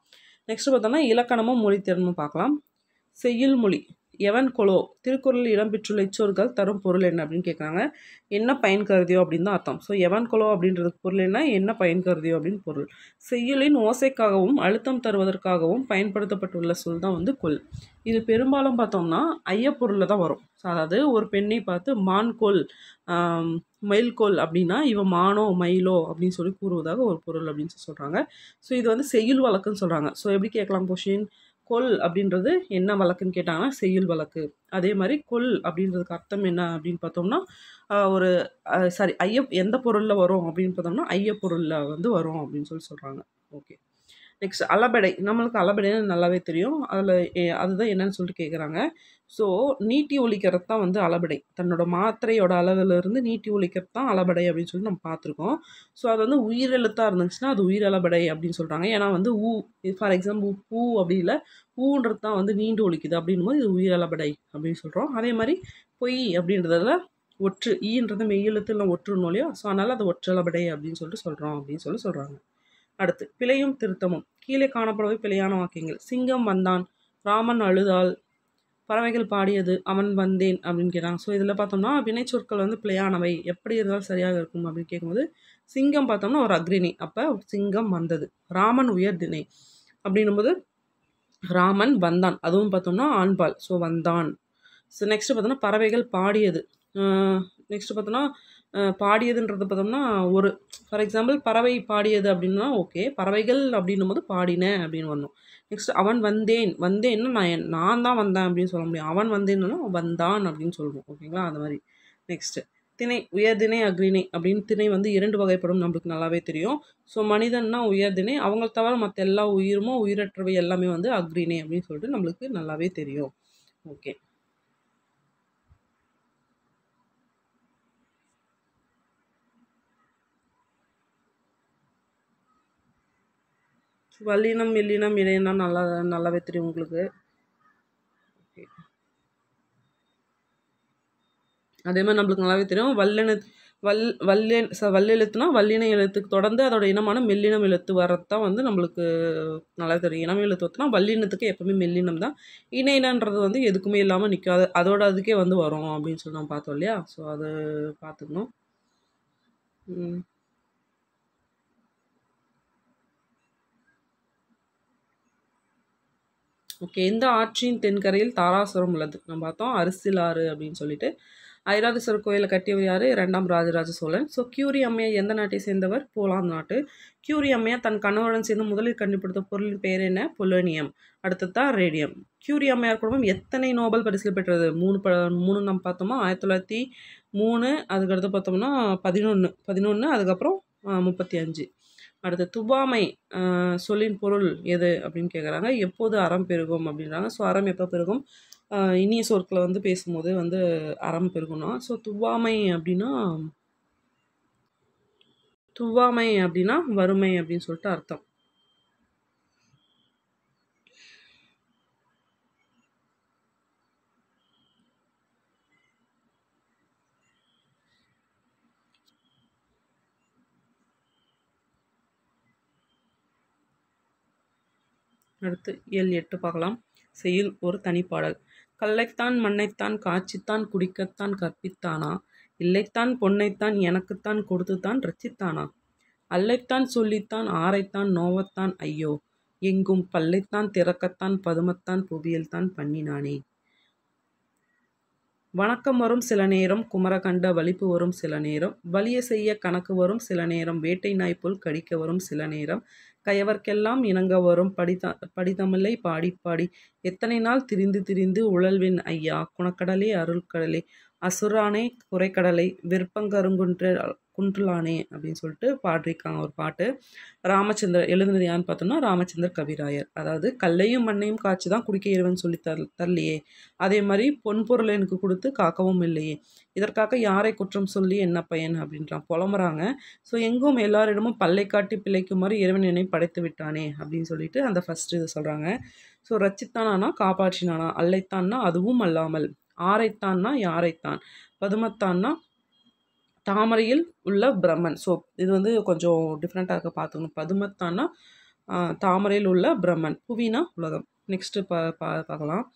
நெக்ஸ்ட் பார்த்தோம்னா இலக்கணமும் மொழித்திறனும் பார்க்கலாம். செய்யுள் மொழி எவன் கொலோ திருக்குறளில் இடம்பெற்றுள்ள இச்சொற்கள் தரும் பொருள் என்ன அப்படின்னு கேட்குறாங்க. என்ன பயன் கருதியோ அப்படின்னு தான் அர்த்தம். ஸோ எவன் கொலோ அப்படின்றதுக்கு பொருள் என்ன பயன் கருதியோ அப்படின்னு பொருள். செய்யுளின் ஓசைக்காகவும் அழுத்தம் தருவதற்காகவும் பயன்படுத்தப்பட்டுள்ள சொல் தான் வந்து கொல். இது பெரும்பாலும் பார்த்தோம்னா ஐயப்பொருளில் தான் வரும். ஸோ அதாவது ஒரு பெண்ணை பார்த்து மான் கொல் மயில் கொல் அப்படின்னா இவன் மானோ மயிலோ அப்படின்னு சொல்லி கூறுவதாக ஒரு பொருள் அப்படின்னு சொல்கிறாங்க. ஸோ இது வந்து செய்யுள் வழக்குன்னு சொல்கிறாங்க. ஸோ எப்படி கேட்கலாம் கொஷின், கொல் அப்படின்றது என்ன வழக்குன்னு கேட்டாங்கன்னா செய்யுள் வழக்கு. அதே மாதிரி கொல் அப்படின்றதுக்கு அர்த்தம் என்ன அப்படின்னு பார்த்தோம்னா ஒரு சாரி எந்த பொருளில் வரும் அப்படின்னு பார்த்தோம்னா ஐயப்பொருளில் வந்து வரும் அப்படின்னு சொல்கிறாங்க. ஓகே, நெக்ஸ்ட் அளபெடை. நம்மளுக்கு அளபெடைன்னு நல்லாவே தெரியும். அதில் அதுதான் என்னன்னு சொல்லிட்டு கேட்குறாங்க. ஸோ நீட்டி ஒலிக்கிறது தான் வந்து அளபெடை. தன்னோட மாத்திரையோட அளவிலிருந்து நீட்டி ஒலிக்கிறது தான் அளபெடை அப்படின்னு சொல்லி நம்ம பார்த்துருக்கோம். ஸோ அது வந்து உயிரெழுத்தாக இருந்துச்சுன்னா அது உயிரளபெடை அப்படின்னு சொல்கிறாங்க. ஏன்னா வந்து ஃபார் எக்ஸாம்பிள் பூ அப்படி இல்லை, ஊன்றது தான் வந்து நீண்டு ஒலிக்குது அப்படின்னும் போது இது உயிரளபெடை அப்படின்னு சொல்கிறோம். அதே மாதிரி பொய் அப்படின்றதுல ஒற்று ஈன்றது மெய்யெழுத்து இல்லை ஒற்றுன்னு இல்லையா, ஸோ அதனால் அது ஒற்றளபெடை அப்படின்னு சொல்லிட்டு சொல்கிறோம் அப்படின்னு சொல்லி சொல்கிறாங்க. அடுத்து பிழையும் திருத்தமும். கீழே காணப்படுவது பிழையான வாக்கியங்கள். சிங்கம் வந்தான், ராமன் அழுதாள், பறவைகள் பாடியது, அவன் வந்தேன் அப்படின்னு கேட்டாங்க. ஸோ இதில் பார்த்தோம்னா வினைச்சொற்கள் வந்து பிழையானவை, எப்படி இருந்தாலும் சரியாக இருக்கும் அப்படின்னு கேட்கும்போது சிங்கம் பார்த்தோம்னா ஒரு அக்ரிணை, அப்போ சிங்கம் வந்தது. ராமன் உயர்திணை அப்படின்னும்போது ராமன் வந்தான், அதுவும் பார்த்தோம்னா ஆண்பால், ஸோ வந்தான். ஸோ நெக்ஸ்ட் பார்த்தோம்னா பறவைகள் பாடியது. நெக்ஸ்ட் பார்த்தோம்னா பாடியதுன்றது பார்த்தோம்னா ஒரு ஃபார் எக்ஸாம்பிள் பறவை பாடியது அப்படின்னா ஓகே, பறவைகள் அப்படின்னும் போது பாடினேன் அப்படின்னு வரணும். நெக்ஸ்ட் அவன் வந்தேன்னா நான் தான் வந்தேன் அப்படின்னு சொல்ல முடியும். அவன் வந்தேன்னா வந்தான் அப்படின்னு சொல்லணும். ஓகேங்களா, அந்த மாதிரி. நெக்ஸ்ட் திணை. உயர்திணை அக்ரிணை அப்படின்னு திணை வந்து 2 வகைப்படும், நம்மளுக்கு நல்லாவே தெரியும். ஸோ மனிதன்னா உயர்திணை, அவங்கள தவிர மற்ற எல்லா உயிருமோ உயிரற்றவை எல்லாமே வந்து அக்ரிணை அப்படின்னு சொல்லிட்டு நம்மளுக்கு நல்லாவே தெரியும். ஓகே, வல்லினம் மெல்லினம் இடையினம் நல்லாவே தெரியும் உங்களுக்கு. அதே மாதிரி நம்மளுக்கு நல்லாவே தெரியும் வல்லெழுத்துனா வல்லின எழுத்துக்கு தொடர்ந்து அதோட இனமான மெல்லினம் எழுத்து வரதான் வந்து நம்மளுக்கு நல்லா தெரியும். இனம் எழுத்து வந்துனா வல்லினத்துக்கு எப்பவுமே மெல்லினம் தான். இணையினன்றது வந்து எதுக்குமே இல்லாமல் நிற்காது, அதோட அதுக்கே வந்து வரும் அப்படின்னு சொல்லி நம்ம பார்த்தோம் இல்லையா. ஸோ அது பார்த்துக்கணும். ஓகே, இந்த ஆற்றின் தென்கரையில் தாராசுரம் உள்ளது. நம்ம பார்த்தோம் அரிசில் ஆறு அப்படின்னு சொல்லிட்டு. ஐராதீஸ்வரர் கோயிலை கட்டியவர் யார்? 2ஆம் ராஜராஜ சோழன். ஸோ கியூரி அம்மையார் எந்த நாட்டை சேர்ந்தவர்? போலாந்து நாட்டு. கியூரி அம்மையார் தன் கணவருடன் சேர்ந்து முதலில் கண்டுபிடித்த பொருளின் பெயர் என்ன? பொலோனியம். அடுத்தது தான் ரேடியம். கியூரி அம்மையார் குடும்பம் எத்தனை நோபல் பரிசில் பெற்றது? 3 நம்ம பார்த்தோமா, 1903, அதுக்கடுத்து பார்த்தோம்னா 11, அதுக்கப்புறம் 35. அடுத்து துவாமை சொல்லின் பொருள் எது அப்படின்னு கேட்குறாங்க. எப்போது அறம் பெருகும் அப்படின்றாங்க. ஸோ அறம் எப்போ பெருகும்? இனிய சொற்களை வந்து பேசும்போது வந்து அறம் பெருகும்னா. ஸோ துவாமை அப்படின்னா வறுமை அப்படின்னு சொல்லிட்டு அர்த்தம். அடுத்து இயல் 8 பார்க்கலாம். செய்யுள் ஒரு தனிப்பாடல். கல்லைத்தான் மண்ணைத்தான் காட்சித்தான் குடிக்கத்தான் கற்பித்தானா, இல்லைத்தான் பொன்னைத்தான் எனக்குத்தான் கொடுத்துத்தான் ரச்சித்தானா, அல்லைத்தான் சொல்லித்தான் ஆரைத்தான் நோவத்தான் ஐயோ, எங்கும் பல்லைத்தான் திறக்கத்தான் பதுமத்தான் புவியல்தான் பண்ணினானே. வணக்கம் வரும் சில நேரம், குமரகண்ட வலிப்பு வரும் சில நேரம், வலிய செய்ய கணக்கு வரும் சில நேரம், வேட்டை நாய்போல் கடிக்க வரும் சில நேரம், கயவர்க்கெல்லாம் இணங்க வரும் படித்தமிழை பாடி பாடி, எத்தனை நாள் திரிந்து திரிந்து உழல்வின் ஐயா, குணக்கடலே அருள்கடலே, அசுரானே குறைக்கடலை, குன்றுலானே அப்படின்னு சொல்லிட்டு பாடிருக்காங்க ஒரு பாட்டு. ராமச்சந்திரர் எழுதுனது யான்னு பார்த்தோம்னா ராமச்சந்திர கவிராயர். அதாவது கல்லையும் மண்ணையும் காய்ச்சி தான் குடிக்க இறைவன் சொல்லி தரலையே, அதே மாதிரி பொன்பொருள் எனக்கு கொடுத்து காக்கவும் இல்லையே, இதற்காக யாரை குற்றம் சொல்லி என்ன பயன் அப்படின்றான், புலம்புறாங்க. ஸோ எங்கும் எல்லாரிடமும் பல்லை காட்டி பிழைக்குமாறு இறைவன் என்னை படைத்து விட்டானே அப்படின்னு சொல்லிட்டு அந்த ஃபர்ஸ்ட் இது சொல்கிறாங்க. ஸோ ரச்சித்தானா காப்பாற்றினானா, அல்லைத்தான்னா அதுவும் அல்லாமல், ஆரைத்தான்னா யாரைத்தான், பதுமத்தான்னா தாமரையில் உள்ள பிரம்மன். ஸோ இது வந்து கொஞ்சம் டிஃப்ரெண்ட்டாக பார்த்துக்கணும். பதுமத்தான்னா தாமரையில் உள்ள பிரம்மன். புவினா உலகம். நெக்ஸ்ட்டு பார்க்கலாம்.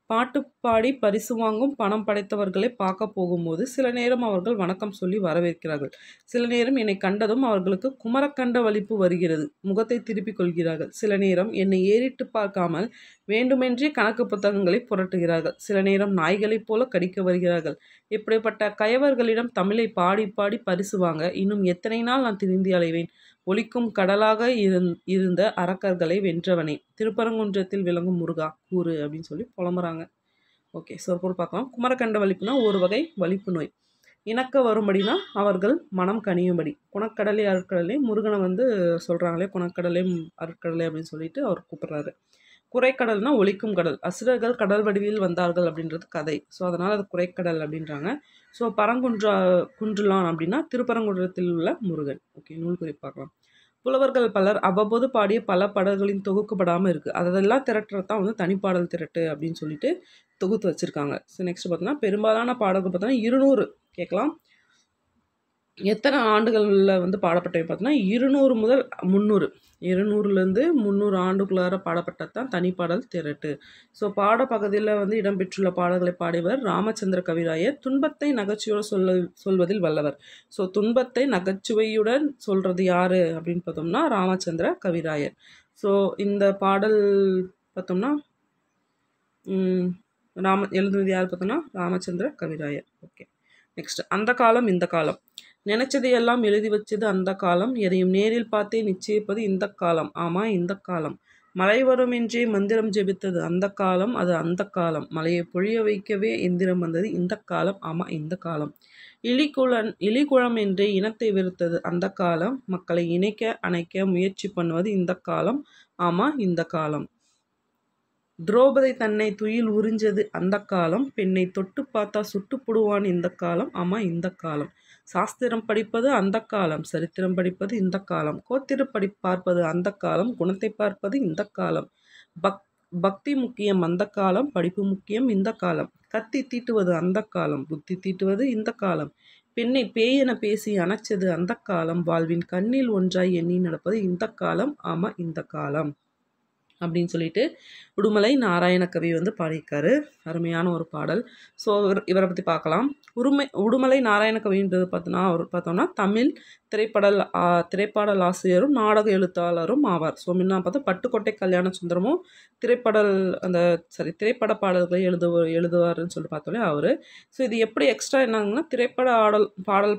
பாட்டு பாடி பரிசு வாங்கும் பணம் படைத்தவர்களை பார்க்க போகும்போது சில நேரம் அவர்கள் வணக்கம் சொல்லி வரவேற்கிறார்கள். சில நேரம் என்னை கண்டதும் அவர்களுக்கு குமரக்கண்ட வலிப்பு வருகிறது. முகத்தை திருப்பிக் கொள்கிறார்கள். சில நேரம் என்னை ஏறிட்டு பார்க்காமல் வேண்டுமென்றே கணக்கு புத்தகங்களை புரட்டுகிறார்கள். சில நேரம் நாய்களைப் போல கடிக்க வருகிறார்கள். இப்படிப்பட்ட கயவர்களிடம் தமிழை பாடி பாடி பரிசு வாங்க இன்னும் எத்தனை நாள் நான் திருந்தி அலைவேன்? ஒலிக்கும் கடலாக இருந்த அரக்கர்களை வென்றவனே, திருப்பரங்குன்றத்தில் விளங்கும் முருகா கூறு அப்படின்னு சொல்லி புலம்புறாங்க. ஓகே, சொற்பொருள் பார்க்கலாம். குமரக்கண்ட வலிப்புனா ஒரு வகை வலிப்பு நோய். இணக்க வரும்படினா அவர்கள் மனம் கனியும்படி. குணக்கடலை அருட்கடலை முருகனை வந்து சொல்கிறாங்களே, குணக்கடலை அருட்கடலை அப்படின்னு சொல்லிட்டு அவர் கூப்பிட்றாரு. குறைக்கடல்னா ஒலிக்கும் கடல். அசுரர்கள் கடல் வடிவில் வந்தார்கள் அப்படின்றது கதை. ஸோ அதனால் அது குறைக்கடல் அப்படின்றாங்க. ஸோ குன்றுலான் அப்படின்னா திருப்பரங்குன்றத்தில் உள்ள முருகன். ஓகே, நூல் குறிப்பு பார்க்கலாம். புலவர்கள் பலர் அவ்வப்போது பாடிய பல பாடல்களின் தொகுக்கப்படாமல் இருக்குது. அதெல்லாம் திரட்டுறது தான் வந்து தனிப்பாடல் திரட்டு அப்படின்னு சொல்லிட்டு தொகுத்து வச்சுருக்காங்க. ஸோ நெக்ஸ்ட் பார்த்தோன்னா பெரும்பாலான பாடல்கள் பார்த்தோன்னா 200 கேட்கலாம். எத்தனை ஆண்டுகளில் வந்து பாடப்பட்டவை பார்த்தோன்னா 200 முதல் 300, 200லேருந்து 300 ஆண்டுக்குள்ளார பாடப்பட்டது தான் தனிப்பாடல் திரட்டு. ஸோ பாடப்பகுதியில் வந்து இடம்பெற்றுள்ள பாடல்களை பாடியவர் ராமச்சந்திர கவிராயர். துன்பத்தை நகைச்சுவையோடு சொல்வதில் வல்லவர். ஸோ துன்பத்தை நகைச்சுவையுடன் சொல்கிறது யார் அப்படின்னு பார்த்தோம்னா ராமச்சந்திர கவிராயர். ஸோ இந்த பாடல் பார்த்தோம்னா எழுதுனது யார் பார்த்தோம்னா ராமச்சந்திர கவிராயர். ஓகே, நெக்ஸ்ட் அந்த காலம் இந்த காலம். நினைச்சதையெல்லாம் எழுதி வச்சது அந்த காலம். எதையும் நேரில் பார்த்தே நிச்சயிப்பது இந்த காலம். ஆமாம், இந்த காலம். மழை வரும் என்றே மந்திரம் ஜெபித்தது அந்த காலம். அது அந்த காலம். மழையை பொழிய வைக்கவே எந்திரம் வந்தது இந்த காலம். ஆமாம், இந்த காலம். இலிகுளம் என்றே இனத்தை வெறுத்தது அந்த காலம். மக்களை இணைக்க அணைக்க முயற்சி பண்ணுவது இந்த காலம். ஆமாம், இந்த காலம். திரௌபதி தன்னை துயில் உறிஞ்சது அந்த காலம். பெண்ணை தொட்டு பார்த்தா சுட்டுப்புடுவான் இந்த காலம். ஆமாம், இந்த காலம். சாஸ்திரம் படிப்பது அந்த காலம். சரித்திரம் படிப்பது இந்த காலம். கோத்திர பார்ப்பது அந்த காலம். குணத்தை பார்ப்பது இந்த காலம். பக்தி முக்கியம் அந்த காலம். படிப்பு முக்கியம் இந்த காலம். கத்தி தீட்டுவது அந்த காலம். புத்தி தீட்டுவது இந்த காலம். பெண்ணை பேயென பேசி அணைச்சது அந்த காலம். வாழ்வின் கண்ணில் ஒன்றாய் எண்ணி நடப்பது இந்த காலம். ஆமாம், இந்த காலம் அப்படின்னு சொல்லிட்டு உடுமலை நாராயண கவி வந்து பாடியிருக்காரு. அருமையான ஒரு பாடல். ஸோ இவரை பற்றி பார்க்கலாம். உடுமலை நாராயண கவின்றது பார்த்தோம்னா தமிழ் திரைப்பாடல் ஆசிரியரும் நாடக எழுத்தாளரும் ஆவார். ஸோ முன்னா பார்த்தா பட்டுக்கோட்டை கல்யாண சுந்தரமும் திரைப்பட பாடல்களை எழுதுவார்னு சொல்லிட்டு பார்த்தோன்னே அவர். ஸோ இது எப்படி எக்ஸ்ட்ரா என்னங்கன்னா திரைப்பட பாடல்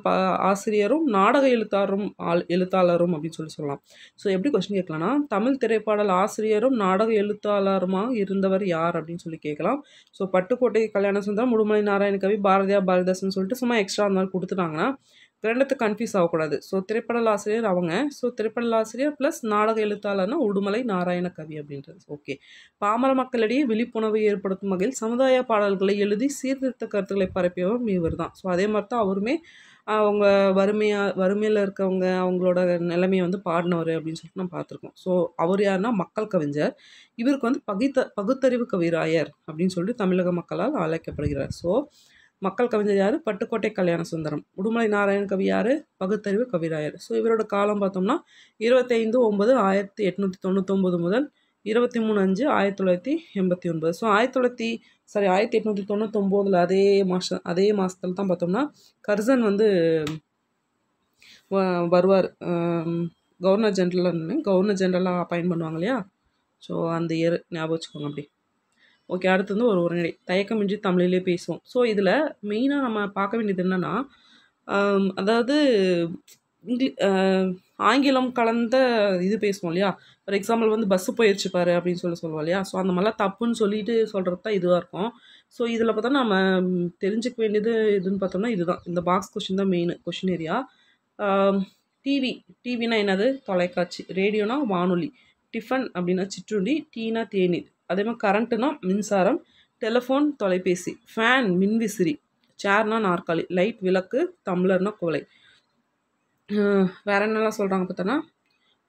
ஆசிரியரும் நாடக எழுத்தாளரும் அப்படின்னு சொல்லலாம். ஸோ எப்படி கொஸ்டின் கேட்கலாம்னா தமிழ் திரைப்பாடல் ஆசிரியரும் நாடக எழுத்தாளருமாக இருந்தவர் யார் அப்படின்னு சொல்லி கேட்கலாம். ஸோ பட்டுக்கோட்டை கல்யாண சுந்தரம், உடுமலை நாராயண கவி, பாரதிதாசன் சொல்லிட்டு சும்மா எக்ஸ்ட்ரா அந்த மாதிரி கொடுத்துட்டாங்கன்னா ரெண்டுத்துக்கு கன்ஃபியூஸ் ஆகக்கூடாது. ஸோ திரைப்படல் ஆசிரியர் அவங்க. ஸோ திரைப்படல் ஆசிரியர் ப்ளஸ் நாடக எழுத்தாளர்னா உடுமலை நாராயண கவி அப்படின்றது. ஓகே, பாமர மக்களிடையே விழிப்புணர்வு ஏற்படுத்தும் வகையில் சமுதாய பாடல்களை எழுதி சீர்திருத்த கருத்துக்களை பரப்பியவர் இவர் தான். ஸோ அதே மாதிரி தான் அவருமே அவங்க வறுமையில் இருக்கவங்க அவங்களோட நிலைமையை வந்து பாடினவர் அப்படின்னு சொல்லிட்டு நம்ம பார்த்துருக்கோம். ஸோ அவர் யாருன்னா மக்கள் கவிஞர். இவருக்கு வந்து பகுத்தறிவு கவிராயர் அப்படின்னு சொல்லிட்டு தமிழக மக்களால் அழைக்கப்படுகிறார். ஸோ மக்கள் கவிஞர் யார்? பட்டுக்கோட்டை கல்யாண சுந்தரம். உடுமலை நாராயண கவி யார்? பகுத்தறிவு கவிராயர். ஸோ இவரோட காலம் பார்த்தோம்னா 25/9/1899 முதல் 23/5/1989. ஸோ 1899 அதே மாதத்தில் தான் பார்த்தோம்னா கர்சன் வந்து வருவார். கவர்னர் ஜெனரலாக அப்பாயின்ட் பண்ணுவாங்க இல்லையா? ஸோ அந்த இயர் ஞாபகம் வச்சுக்கோங்க அப்படி. ஓகே, அடுத்து வந்து ஒரு உரைநடை. தயக்கமின்றி தமிழிலே பேசுவோம். ஸோ இதில் மெயினாக நம்ம பார்க்க வேண்டியது என்னென்னா அதாவது ஆங்கிலம் கலந்த இது பேசுவோம் இல்லையா? ஃபார் எக்ஸாம்பிள் வந்து பஸ்ஸு போயிடுச்சு பாரு அப்படின்னு சொல்லுவோம் இல்லையா? ஸோ அந்த மாதிரிலாம் தப்புன்னு சொல்லிட்டு சொல்கிறது தான் இதுவாக இருக்கும். ஸோ இதில் பார்த்தா நம்ம தெரிஞ்சுக்க வேண்டியது எதுன்னு பார்த்தோம்னா இதுதான். இந்த பாக்ஸ் கொஷின் தான் மெயின் கொஷின் ஏரியா. டிவினா என்னது? தொலைக்காட்சி. ரேடியோனா வானொலி. டிஃபன் அப்படின்னா சிற்றுண்டி. டீனா தேநீர். அதே மாதிரி கரண்ட்டுனா மின்சாரம். டெலிஃபோன் தொலைபேசி. ஃபேன் மின்விசிறி. சேர்னா நாற்காலி. லைட் விளக்கு. டம்ளர்னா குவளை. வேற என்னெல்லாம் சொல்கிறாங்க பார்த்தோன்னா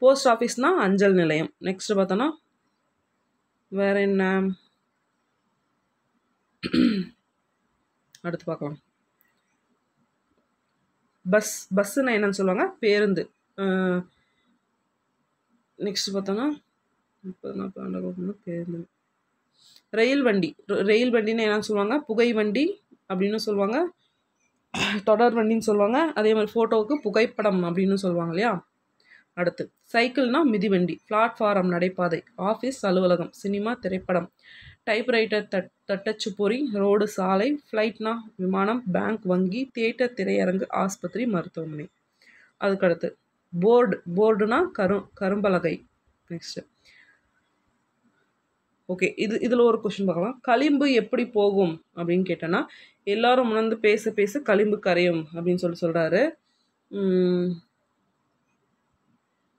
போஸ்ட் ஆஃபீஸ்னால் அஞ்சல் நிலையம். நெக்ஸ்ட்டு பார்த்தோன்னா வேற என்ன அடுத்து பார்க்கலாம். பஸ்ஸுன்னா என்னன்னு சொல்லுவாங்க? பேருந்து. நெக்ஸ்ட் பார்த்தோன்னா 30 பேருந்து. ரயில் வண்டி. ரயில் வண்டின்னு என்னன்னு சொல்லுவாங்க, புகை வண்டி அப்படின்னு சொல்லுவாங்க, தொடர் வண்டின்னு சொல்லுவாங்க. அதே மாதிரி ஃபோட்டோவுக்கு புகைப்படம் அப்படின்னு சொல்லுவாங்க இல்லையா. அடுத்து சைக்கிள்னா மிதிவண்டி, பிளாட்ஃபாரம் நடைபாதை, ஆஃபீஸ் அலுவலகம், சினிமா திரைப்படம், டைப்ரைட்டர் தட்டச்சுப்பொறி, ரோடு சாலை, ஃப்ளைட்னா விமானம், பேங்க் வங்கி, தியேட்டர் திரையரங்கு, ஆஸ்பத்திரி மருத்துவமனை. அதுக்கடுத்து போர்டுனா கரும்பலகை. நெக்ஸ்ட் ஓகே, இதில் ஒரு கொஷின் பார்க்கலாம். களிம்பு எப்படி போகும் அப்படின்னு கேட்டோன்னா, எல்லாரும் உணர்ந்து பேச பேச களிம்பு கரையும் அப்படின்னு சொல்கிறாரு.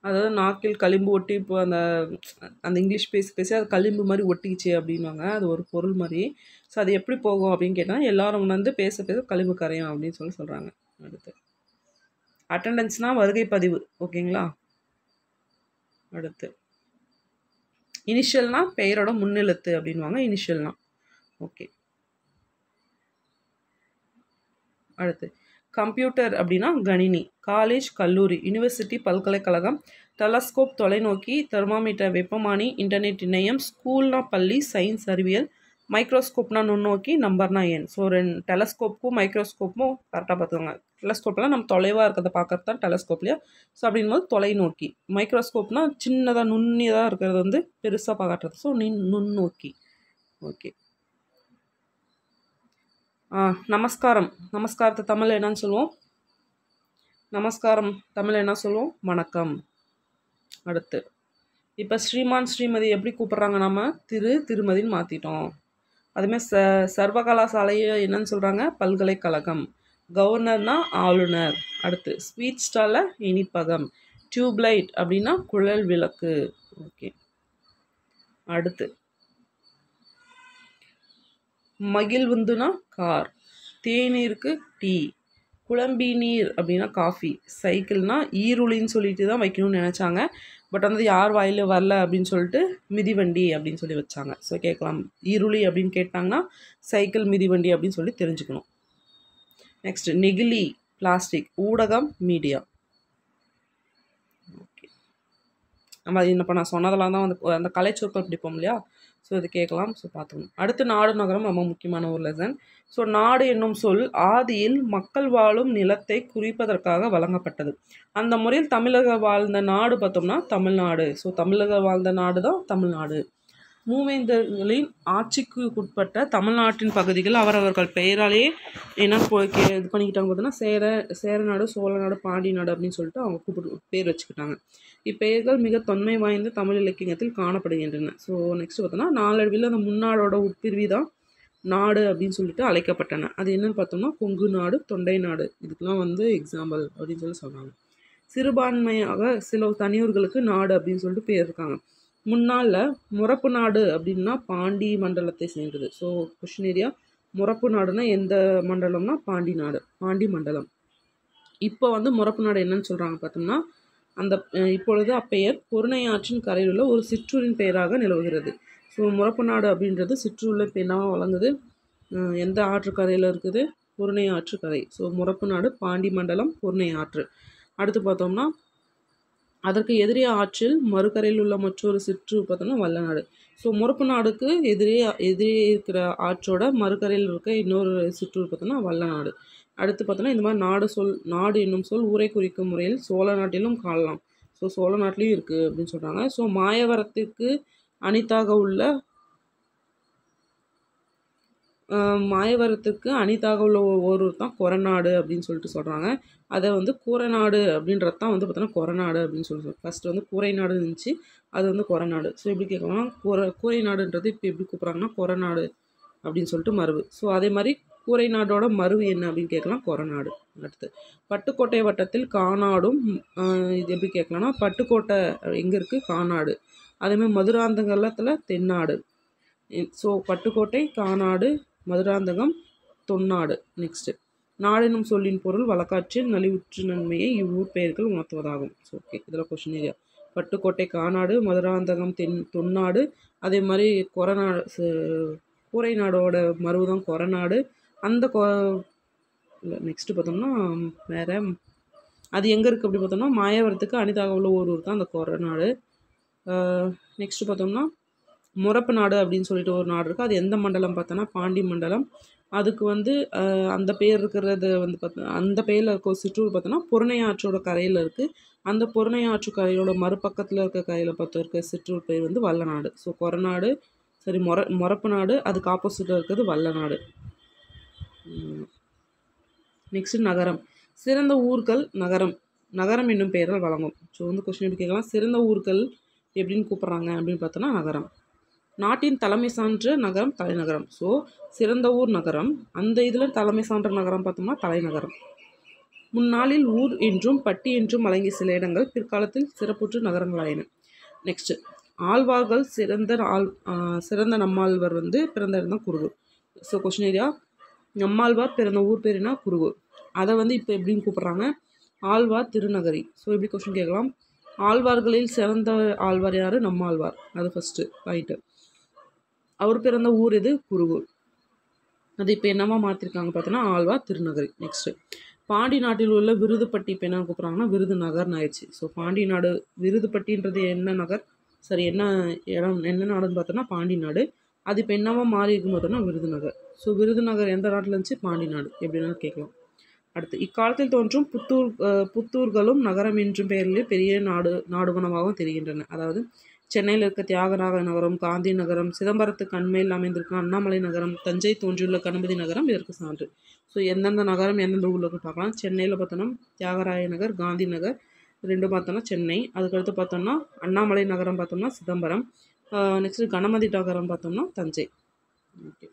அதாவது நாக்கில் களிம்பு ஒட்டி இப்போ அந்த இங்கிலீஷ் பேசி பேசி அது களிம்பு மாதிரி ஒட்டிக்கிச்சு அப்படின்வாங்க, அது ஒரு பொருள் மாதிரி. ஸோ அது எப்படி போகும் அப்படின்னு கேட்டால், எல்லாரும் உணர்ந்து பேச பேச களிம்பு கரையும் அப்படின்னு சொல்கிறாங்க. அடுத்து அட்டண்டன்ஸ்னால் வருகை பதிவு. ஓகேங்களா. அடுத்து இனிஷியல்னா பெயரோட முன்னெழுத்து அப்படின்வாங்க, இனிஷியல்னா. ஓகே. அடுத்து கம்ப்யூட்டர் அப்படின்னா கணினி, காலேஜ் கல்லூரி, யூனிவர்சிட்டி பல்கலைக்கழகம், டெலஸ்கோப் தொலைநோக்கி, தெர்மாமீட்டர் வெப்பமானி, இன்டர்நெட் இணையம், ஸ்கூல்னா பள்ளி, சயின்ஸ் அறிவியல், மைக்ரோஸ்கோப்னா நுண்ணோக்கி, நம்பர்னா எண். ஸோ டெலஸ்கோப்பும் மைக்ரோஸ்கோப்பும் கரெக்டாக பார்த்துக்கோங்க. டெலஸ்கோப்லாம் நம்ம தொலைவாக இருக்கிறத பார்க்கறது தான் டெலஸ்கோப்லையா. ஸோ அப்படின்போது தொலைநோக்கி. மைக்ரோஸ்கோப்னா சின்னதாக நுண்ணியதாக இருக்கிறது வந்து பெருசாக பார்க்கறது. ஸோ நுண்ணோக்கி. ஓகே. நமஸ்காரம். நமஸ்காரத்தை தமிழ் என்னன்னு சொல்லுவோம்? நமஸ்காரம் தமிழ் என்ன சொல்லுவோம்? வணக்கம். அடுத்து இப்போ ஸ்ரீமான் ஸ்ரீமதி எப்படி கூப்பிட்றாங்க? நம்ம திருமதின்னு மாற்றிட்டோம். அதுமாதிரி சர்வகலாசாலையை என்னன்னு சொல்கிறாங்க? பல்கலைக்கழகம். கவர்னர்னா ஆளுநர். அடுத்து ஸ்வீட் ஸ்டாலில் இனிப்பகம். டியூப்லைட் அப்படின்னா குழல் விளக்கு. ஓகே. அடுத்து மகிழ்வுந்துனா கார். தேநீருக்கு டீ. குழம்பி நீர் அப்படின்னா காஃபி. சைக்கிள்னா ஈருளின்னு சொல்லிட்டு தான் வைக்கணும்னு நினச்சாங்க. பட் வந்து யார் வாயில் வரல அப்படின்னு சொல்லிட்டு மிதிவண்டி அப்படின்னு சொல்லி வச்சாங்க. ஸோ கேட்கலாம், ஈருளி அப்படின்னு கேட்டாங்கன்னா சைக்கிள் மிதிவண்டி அப்படின்னு சொல்லி தெரிஞ்சுக்கணும். நெக்ஸ்ட் நெகிழி பிளாஸ்டிக். ஊடகம் மீடியா. ஓகே. நம்ம இப்போ நான் சொன்னதெல்லாம் தான் வந்து அந்த கலைச்சொற்கள் படிப்போம் இல்லையா. ஸோ இது கேட்கலாம். ஸோ பார்த்துக்கணும். அடுத்து நாடு நகரம் ரொம்ப முக்கியமான ஒரு லெசன். ஸோ நாடு என்னும் சொல் ஆதியில் மக்கள் வாழும் நிலத்தை குறிப்பதற்காக வழங்கப்பட்டது. அந்த முறையில் தமிழக வாழ்ந்த நாடு பார்த்தோம்னா தமிழ்நாடு. ஸோ தமிழக வாழ்ந்த நாடு தான் தமிழ்நாடு. மூவேந்தர்களின் ஆட்சிக்கு உட்பட்ட தமிழ்நாட்டின் பகுதிகள் அவரவர்கள் பெயராலேயே என்ன இது பண்ணிக்கிட்டாங்க பார்த்தோன்னா சேரநாடு, சோழநாடு, பாண்டி நாடு அப்படின்னு சொல்லிட்டு அவங்க பேர் வச்சுக்கிட்டாங்க. இப்பெயர்கள் மிக தொன்மை வாய்ந்த தமிழ் இலக்கியத்தில் காணப்படுகின்றன. ஸோ நெக்ஸ்ட் பார்த்தோன்னா நாளடைவில் அந்த முன்னாடோட உட்பிரிவி தான் நாடு அப்படின்னு சொல்லிட்டு அழைக்கப்பட்டன. அது என்னன்னு பார்த்தோம்னா கொங்கு நாடு, தொண்டை நாடு. இதுக்கெல்லாம் வந்து எக்ஸாம்பிள் அப்படின்னு சொல்லி சொல்கிறாங்க. சிறுபான்மையாக சில தனியூர்களுக்கு நாடு அப்படின்னு சொல்லிட்டு பேர் இருக்காங்க. முன்னால் முரப்பு நாடு அப்படின்னா பாண்டி மண்டலத்தை சேர்ந்தது. ஸோ கொஷின் ஏரியா முரப்பு நாடுனா எந்த மண்டலம்னா பாண்டி நாடு, பாண்டி மண்டலம். இப்போ வந்து முரப்பு நாடு என்னன்னு சொல்கிறாங்க பார்த்தோம்னா அந்த இப்பொழுது அப்பெயர் பொருணை ஆற்றின் கரையில் உள்ள ஒரு சிற்றூரின் பெயராக நிலவுகிறது. ஸோ முரப்பு நாடு அப்படின்றது சிற்றூரில் இப்போ என்னவா வழங்குது? எந்த ஆற்று கரையில் இருக்குது? பொருணை ஆற்று கரை. ஸோ முரப்பு நாடு, பாண்டி மண்டலம், பொருணை ஆற்று. அடுத்து பார்த்தோம்னா அதற்கு எதிரே ஆற்றில் மறுகரையில் உள்ள மற்றொரு சிற்றூர் பார்த்தோம்னா வல்லநாடு. ஸோ முரப்பு நாடுக்கு எதிரே இருக்கிற ஆற்றோட மறுகரையில் இருக்க இன்னொரு சிற்றூர் பார்த்தோம்னா வல்லநாடு. அடுத்து பார்த்தோன்னா இந்த மாதிரி நாடு என்னும் சொல் ஊரை குறிக்கும் முறையில் சோழ நாட்டிலும் காணலாம். ஸோ சோழ நாட்டிலையும் இருக்குது அப்படின்னு சொல்கிறாங்க. ஸோ மாயவரத்திற்கு அனிதாக உள்ள ஒரு தான் கொரநாடு அப்படின்னு சொல்லிட்டு சொல்கிறாங்க. அதை வந்து கூரைநாடு அப்படின்றது தான் வந்து பார்த்தோன்னா கொரநாடு அப்படின்னு சொல்லுவோம். ஃபஸ்ட்டு வந்து கூரை நாடு இருந்துச்சு, அது வந்து கொரநாடு. ஸோ எப்படி கேட்கலாம், கூரை நாடுன்றது இப்போ எப்படி கூப்பிட்றாங்கன்னா கொரநாடு அப்படின்னு சொல்லிட்டு மருவு. ஸோ அதே மாதிரி கூரை நாடோட மருவு என்ன அப்படின்னு கேட்கலாம், கொரநாடு. அடுத்து பட்டுக்கோட்டை வட்டத்தில் காநாடும். இது எப்படி கேட்கலாம்னா பட்டுக்கோட்டை எங்கே இருக்குது? காநாடு. அதேமாதிரி மதுராந்தகத்தில் தென்னாடு. ஸோ பட்டுக்கோட்டை, காநாடு, மதுராந்தகம், தொன்னாடு. நெக்ஸ்ட்டு நாடெனும் சொல்லின் பொருள் வழக்காற்றில் நலிவுற்று நன்மையை இவ்வூர் பெயர்கள் உணர்த்துவதாகும். ஸோ ஓகே, இதில் கொஷின் ஏரியா பட்டுக்கோட்டை காநாடு, மதுராந்தகம் தொன்னாடு. அதே மாதிரி கூரை நாடோட மருவுதான் கொரநாடு. அந்த நெக்ஸ்ட்டு பார்த்தோம்னா வேறு அது எங்கே இருக்குது அப்படி பார்த்தோம்னா மாயவரத்துக்கு அனிதாக உள்ள ஒரு ஊர் தான் அந்த கொரநாடு. நெக்ஸ்ட்டு பார்த்தோம்னா முரப்பு நாடு அப்படின்னு சொல்லிட்டு ஒரு நாடு இருக்குது. அது எந்த மண்டலம் பார்த்தோன்னா பாண்டி மண்டலம். அதுக்கு வந்து அந்த பேர் இருக்கிறது வந்து பார்த்தோன்னா அந்த பேரில் இருக்க ஒரு சிற்றூர் பார்த்தோன்னா பொருணை ஆற்றோட கரையில் இருக்குது. அந்த பொருணை ஆற்று கரையோட மறுபக்கத்தில் இருக்க கரையில் பார்த்து இருக்க சிற்றூர் பேர் வந்து வல்லநாடு. ஸோ கொரநாடு சரி முரப்பு நாடு, அதுக்கு ஆப்போசிட்டில் இருக்கிறது வல்லநாடு. நெக்ஸ்ட் நகரம். சிறந்த ஊர்கள் நகரம். நகரம் என்னும் பெயரால் வழங்கும். ஸோ வந்து கொஸ்டின் எப்படி கேட்கலாம், சிறந்த ஊர்கள் எப்படின்னு கூப்பிட்றாங்க அப்படின்னு பார்த்தோன்னா நகரம். நாட்டின் தலைமை சான்ற நகரம் தலைநகரம். ஸோ சிறந்த ஊர் நகரம், அந்த இதில் தலைமை சான்ற நகரம் பார்த்தோம்னா தலைநகரம். முன்னாளில் ஊர் என்றும் பட்டி என்றும் வழங்கிய சில இடங்கள் பிற்காலத்தில் சிறப்புற்று நகரங்களாயின. நெக்ஸ்ட் ஆழ்வார்கள் சிறந்த நம்மாழ்வார் வந்து பிறந்த இடம் தான் Kurugur. So question area, Nammalvar பிறந்த ஊர் பேருனா குருகூர். அதை வந்து இப்போ எப்படின்னு கூப்பிட்றாங்க, ஆழ்வார் திருநகரி. ஸோ எப்படி கொஸ்டின் கேட்கலாம், ஆழ்வார்களில் சிறந்த ஆழ்வார் யார், நம்மாழ்வார். அது ஃபஸ்ட்டு பாயிண்ட்டு. அவர் பிறந்த ஊர் இது குருகூர். அது இப்போ என்னவா மாற்றிருக்காங்க பார்த்தோன்னா ஆழ்வார் திருநகரி. நெக்ஸ்ட்டு பாண்டி நாட்டில் உள்ள விருதுப்பட்டி இப்போ என்ன கூப்பிட்றாங்கன்னா விருதுநகர்னு ஆயிடுச்சு. ஸோ பாண்டி நாடு விருதுப்பட்டின்றது என்ன நகர், சரி என்ன இடம் என்ன நாடுன்னு பார்த்தோன்னா பாண்டி நாடு. அது இப்போ என்னவா மாறி இருக்கும் பார்த்தோன்னா விருதுநகர். ஸோ விருதுநகர் எந்த நாட்டில் இருந்துச்சு, பாண்டி நாடு. எப்படின்னாலும் கேட்கலாம். அடுத்து இக்காலத்தில் தோன்றும் புத்தூர்களும் நகரம் என்றும் பெயரிலே பெரிய நாடுவனமாகவும் தெரிகின்றன. அதாவது சென்னையில் இருக்க தியாகராக நகரம், காந்தி நகரம், சிதம்பரத்துக்கு அண்மையில் அமைந்திருக்க அண்ணாமலை நகரம், தஞ்சை தோன்றியுள்ள கணபதி நகரம் இதற்கு சான்று. ஸோ எந்தெந்த நகரம் எந்தெந்த ஊரில் இருக்கு பார்க்கலாம். சென்னையில் பார்த்தோன்னா தியாகராய நகர், காந்தி நகர் ரெண்டும் பார்த்தோன்னா சென்னை. அதுக்கடுத்து பார்த்தோம்னா அண்ணாமலை நகரம் பார்த்தோம்னா சிதம்பரம். நெக்ஸ்ட்டு கணபதி நகரம் பார்த்தோம்னா தஞ்சை. ஓகே.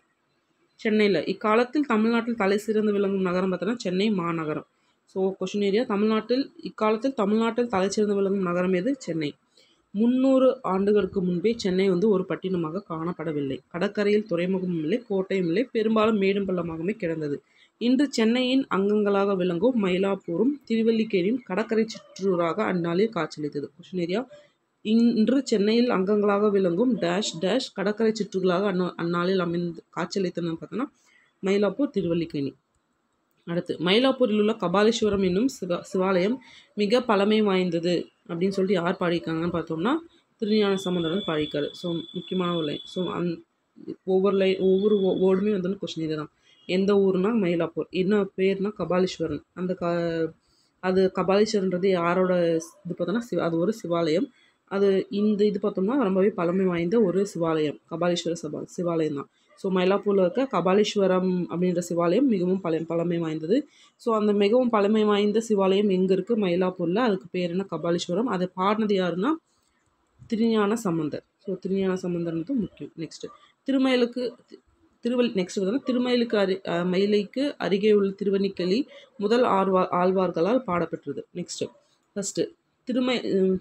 சென்னையில் இக்காலத்தில் தமிழ்நாட்டில் தலை சிறந்து விளங்கும் நகரம் பார்த்தோன்னா சென்னை மாநகரம். ஸோ கொஸ்டின் ஏரியா, இக்காலத்தில் தமிழ்நாட்டில் தலை சிறந்து விளங்கும் நகரம் எது, சென்னை. 300 ஆண்டுகளுக்கு முன்பே சென்னை வந்து ஒரு பட்டினமாக காணப்படவில்லை. கடற்கரையில் துறைமுகமும் இல்லை, கோட்டையும் இல்லை, பெரும்பாலும் மேடும் பள்ளமாகவே கிடந்தது. இன்று சென்னையின் அங்கங்களாக விளங்கும் மயிலாப்பூரும் திருவல்லிக்கேணியும் கடற்கரை சிற்றூராக அந்நாளில் காட்சியளித்தது. கொஸ்டின் ஏரியா, இன்று சென்னையில் அங்கங்களாக விளங்கும் டேஷ் டேஷ் கடற்கரை சிற்றுகளாக அந்நாளில் காட்சியளித்தன பார்த்தோன்னா மயிலாப்பூர் திருவல்லிக்கேணி. அடுத்து மயிலாப்பூரில் உள்ள கபாலீஸ்வரம் என்னும் சிவாலயம் மிக பழமை வாய்ந்தது அப்படின்னு சொல்லிட்டு யார் பாடியிருக்காங்கன்னு பார்த்தோம்னா திருஞான சம்பந்தர் பாடியிருக்காரு. ஸோ முக்கியமான ஒரு லைன். ஸோ ஒவ்வொரு வேர்டுமே வந்து கொஸ்டின் இதுதான். எந்த ஊர்னா மயிலாப்பூர், என்ன பேர்னா கபாலீஸ்வரன். அது கபாலீஸ்வரன்றது யாரோட இது பார்த்தோன்னா அது ஒரு சிவாலயம். அது இந்த இது பார்த்தோம்னா ரொம்பவே பழமை வாய்ந்த ஒரு சிவாலயம், கபாலீஸ்வர சிவாலயம் தான். ஸோ மயிலாப்பூரில் இருக்க கபாலீஸ்வரம் அப்படின்ற சிவாலயம் மிகவும் பழமை வாய்ந்தது. ஸோ அந்த மிகவும் பழமை வாய்ந்த சிவாலயம் எங்கே இருக்குது, மயிலாப்பூரில். அதுக்கு பேர் என்ன, கபாலீஸ்வரம். அதை பாடினது யாருன்னா திருஞான சம்பந்தர். ஸோ திருஞான சம்பந்தர்ன்றது முக்கியம். நெக்ஸ்ட்டு மயிலைக்கு அருகே உள்ள திருவண்ணிக்கலி முதல் ஆழ்வார்களால் பாடப்பெற்றது. நெக்ஸ்ட்டு ஃபஸ்ட்டு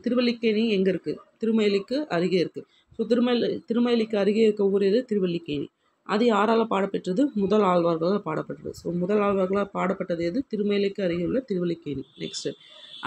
திருவல்லிக்கேணி எங்கே இருக்குது, திருமயிலைக்கு அருகே இருக்குது. ஸோ திருமயிலைக்கு அருகே இருக்க ஊர் எது, திருவல்லிக்கேணி. அது யாரால் பாடப்பெற்றது, முதல் ஆழ்வார்களால் பாடப்பட்டது. ஸோ முதல் ஆழ்வார்களால் பாடப்பட்டது எது, திருமயிலைக்கு அருகே உள்ள திருவல்லிக்கேணி. நெக்ஸ்ட்டு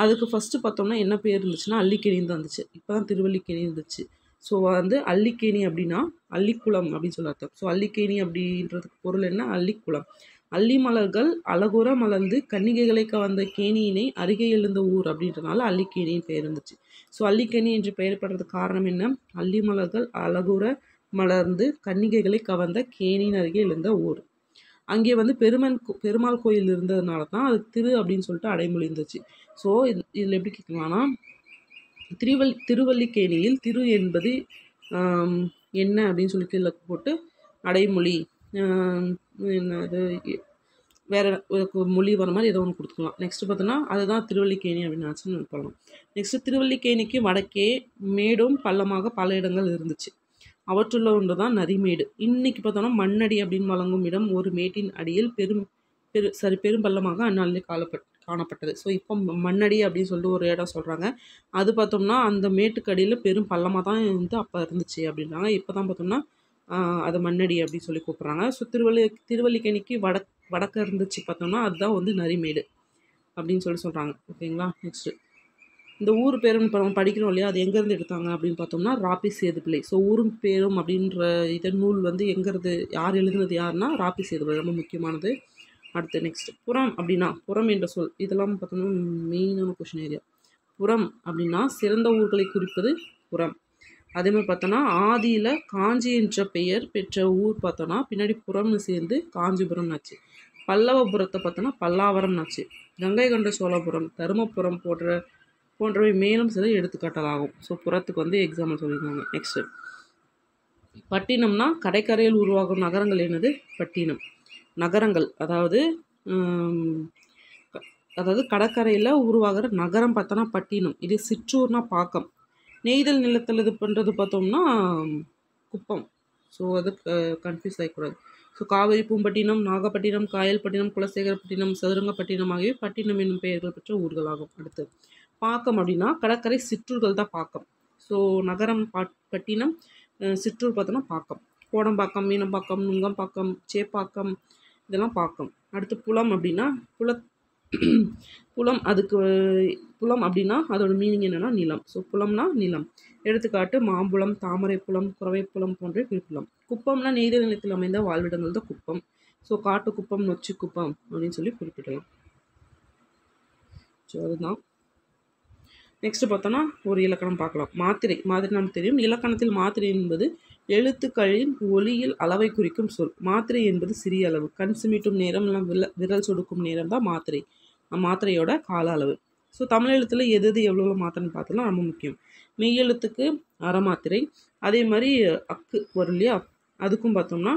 அதுக்கு ஃபஸ்ட்டு பார்த்தோம்னா என்ன பேர் இருந்துச்சுன்னா அல்லிக்கேணின்னு தான் இருந்துச்சு. இப்போ தான் திருவல்லிக்கேணி இருந்துச்சு. ஸோ வந்து அல்லிக்கேணி அப்படின்னா அல்லிக்குளம் அப்படின்னு சொல்லி அர்த்தம். ஸோ அல்லிக்கேணி அப்படின்றதுக்கு பொருள் என்ன, அல்லிக்குளம். அல்லி மலர்கள் அழகுற மலர்ந்து கன்னிகைகளை கவர்ந்த கேணியினை அருகே எழுந்த ஊர் அப்படின்றனால அல்லிக்கேணின்னு பெயர் இருந்துச்சு. ஸோ அல்லிக்கேணி என்று பெயர்படுறதுக்கு காரணம் என்ன, அல்லி மலர்கள் அழகுற மலர்ந்து கன்னிகைகளை கவர்ந்த கேணியின் அருகே எழுந்த ஊர். அங்கே வந்து பெருமாள் கோயில் இருந்ததுனால தான் அது திரு அப்படின்னு சொல்லிட்டு அடைமொழி இருந்துச்சு. ஸோ இதில் எப்படி கேட்கலாம்னா திருவல்லிக்கேணியில் திரு என்பது என்ன அப்படின்னு சொல்லி கீழே போட்டு அடைமொழி என்னது வேறு மொழி வர மாதிரி ஏதோ ஒன்று கொடுத்துக்கலாம். நெக்ஸ்ட்டு பார்த்தோன்னா அதுதான் திருவல்லிக்கேணி அப்படின்னு ஆச்சுன்னு சொல்லலாம். நெக்ஸ்ட்டு திருவல்லிக்கேணிக்கு வடக்கே மேடும் பள்ளமாக பல இடங்கள் இருந்துச்சு. அவற்றுள்ள ஒன்று தான் நரிமேடு. இன்றைக்கி பார்த்தோன்னா மண்ணடி அப்படின்னு வழங்கும் இடம் ஒரு மேட்டின் அடியில் பெரும் பள்ளமாக அந்நாளிலே காணப்பட்டது. ஸோ இப்போ மண்ணடி அப்படின்னு சொல்லிட்டு ஒரு இடம் சொல்கிறாங்க. அது பார்த்தோம்னா அந்த மேட்டுக்கு அடியில் பெரும் பள்ளமாக தான் வந்து அப்போ இருந்துச்சு அப்படின்றாங்க. இப்போ தான் பார்த்தோம்னா அது மண்ணடி அப்படின்னு சொல்லி கூப்பிட்றாங்க. ஸோ திருவல்லிக்கேணிக்கு வடக்க இருந்துச்சு பார்த்தோம்னா அதுதான் வந்து நரிமேடு அப்படின்னு சொல்கிறாங்க. ஓகேங்களா. நெக்ஸ்ட்டு இந்த ஊர் பேரும் இப்போ நம்ம படிக்கிறோம் இல்லையா, அது எங்கேருந்து எடுத்தாங்க அப்படின்னு பார்த்தோம்னா ராபி சேதுப்பிள்ளை. ஸோ ஊரும் பேரும் அப்படின்ற இதன் நூல் வந்து எங்கேருந்து யார் எழுதுனது யாருன்னா ராபி சேதுப்பிள்ளை, ரொம்ப முக்கியமானது. அடுத்து நெக்ஸ்ட் புறம் அப்படின்னா, புறம் என்ற சொல் இதெல்லாம் பார்த்தோம்னா மெயினான கொஷின் ஏரியா. புறம் அப்படின்னா சிறந்த ஊர்களை குறிப்பது புறம். அதேமாதிரி பார்த்தோன்னா ஆதியில் காஞ்சி என்ற பெயர் பெற்ற ஊர் பார்த்தோன்னா பின்னாடி புறம்னு சேர்ந்து காஞ்சிபுரம் ஆச்சு. பல்லவபுரத்தை பார்த்தோன்னா பல்லாவரம் ஆச்சு. கங்கை கொண்ட சோழபுரம், தருமபுரம் போன்றவை மேலும் சில எடுத்துக்காட்டலாகும். ஸோ புறத்துக்கு வந்து எக்ஸாம்பிள் சொல்லியிருக்காங்க. நெக்ஸ்ட்டு பட்டினம்னா கடைக்கரையில் உருவாகும் நகரங்கள் என்னது? பட்டினம். நகரங்கள் அதாவது கடற்கரையில் உருவாகிற நகரம் பார்த்தோன்னா பட்டினம். இது சிற்றூர்னா பாக்கம். நெய்தல் நிலத்தில் இது பண்ணுறது பார்த்தோம்னா குப்பம். ஸோ அது கன்ஃபியூஸ் ஆகிக்கூடாது. ஸோ காவிரி பூம்பட்டினம், நாகப்பட்டினம், காயல்பட்டினம், குலசேகரப்பட்டினம், சதுரங்கப்பட்டினம் ஆகியவை பட்டினம் என்னும் பெயர்கள் பெற்ற ஊர்களாகும். அடுத்து பாக்கம் அப்படின்னா கடற்கரை சிற்றூர்கள் தான் பாக்கம். ஸோ நகரம் பட்டினம், சிற்றூர் பார்த்தோன்னா பாக்கம். கோடம்பாக்கம், மீனம்பாக்கம், நுங்கம்பாக்கம், சேப்பாக்கம் இதெல்லாம் பாக்கம். அடுத்து புலம் அப்படின்னா புலம் அப்படின்னா அதோட மீனிங் என்னன்னா நிலம். ஸோ புலம்னா நிலம். எடுத்துக்காட்டு மாம்புலம், தாமரை புலம், குறவை புலம் போன்ற குறிப்பிடலாம். குப்பம்னா நெய்தல் நிலத்தில் அமைந்த வாழ்விடங்கள் தான் குப்பம். ஸோ காட்டு குப்பம், நொச்சி குப்பம் அப்படின்னு சொல்லி குறிப்பிடலாம். ஸோ அதுதான். நெக்ஸ்ட் பார்த்தோன்னா ஒரு இலக்கணம் பார்க்கலாம். மாத்திரை நமக்கு தெரியும். இலக்கணத்தில் மாத்திரை என்பது எழுத்துக்களின் ஒலியில் அளவை குறிக்கும் சொல். மாத்திரை என்பது சிறிய அளவு. கண் சிமிட்டும் நேரம், விரல் சொடுக்கும் நேரம் தான் மாத்திரை. மாத்திரையோட கால அளவு. ஸோ தமிழ் எழுத்தில் எது எவ்வளோ மாத்திரைன்னு பார்த்தோம்னா ரொம்ப முக்கியம். மெய் எழுத்துக்கு அரை மாத்திரை. அதே மாதிரி அக்கு வரும் இல்லையா, அதுக்கும் பார்த்தோம்னா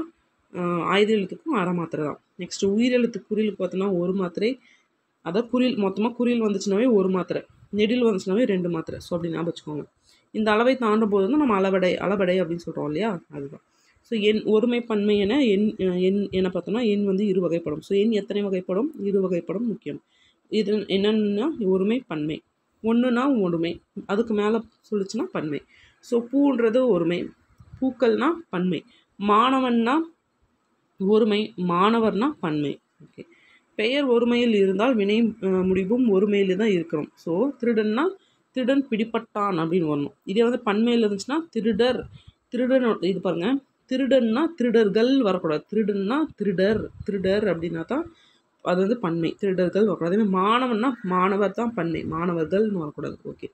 ஆயுத எழுத்துக்கும் அரை மாத்திரை தான். நெக்ஸ்ட் உயிரெழுத்து குறிலுக்கு பார்த்தோம்னா ஒரு மாத்திரை. அதாவது குறில் மொத்தமாக குறில் வந்துச்சுனாவே ஒரு மாத்திரை, நெடில் வந்துச்சுனாவே 2 மாத்திரை. ஸோ அப்படி ஞாபகம் வச்சுக்கோங்க. இந்த அளவை தாண்டும் போது தான் நம்ம அளபடை அப்படின்னு சொல்கிறோம் இல்லையா, அதுதான். ஸோ எண் ஒருமை பன்மை என என பார்த்தோம்னா எண் வந்து 2 வகைப்படும். ஸோ எண் எத்தனை வகைப்படும்? 2 வகைப்படும் முக்கியம். இது என்னென்னா ஒருமை பன்மை. ஒன்றுனா ஒருமை, அதுக்கு மேலே சொல்லிச்சுன்னா பன்மை. ஸோ பூன்றது ஒருமை, பூக்கள்னா பன்மை. மாணவன்னா ஒருமை, மாணவர்னா பன்மை. ஓகே. பெயர் ஒருமையில் இருந்தால் வினை முடிவும் ஒருமையில் தான் இருக்கணும். ஸோ திருடன்னா திருடன் பிடிப்பட்டான் அப்படின்னு வரணும். இதே வந்து பன்மையில் இருந்துச்சுன்னா திருடன். இது பாருங்க, திருடன்னா திருடர்கள் வரக்கூடாது. திருடன்னா திருடர் அப்படின்னா தான் அது வந்து பன்மை. திருடர்கள் வரக்கூடாது. அதே மாதிரி மாணவன்னா மாணவர் தான் பன்மை, மாணவர்கள்னு வரக்கூடாது. ஓகே.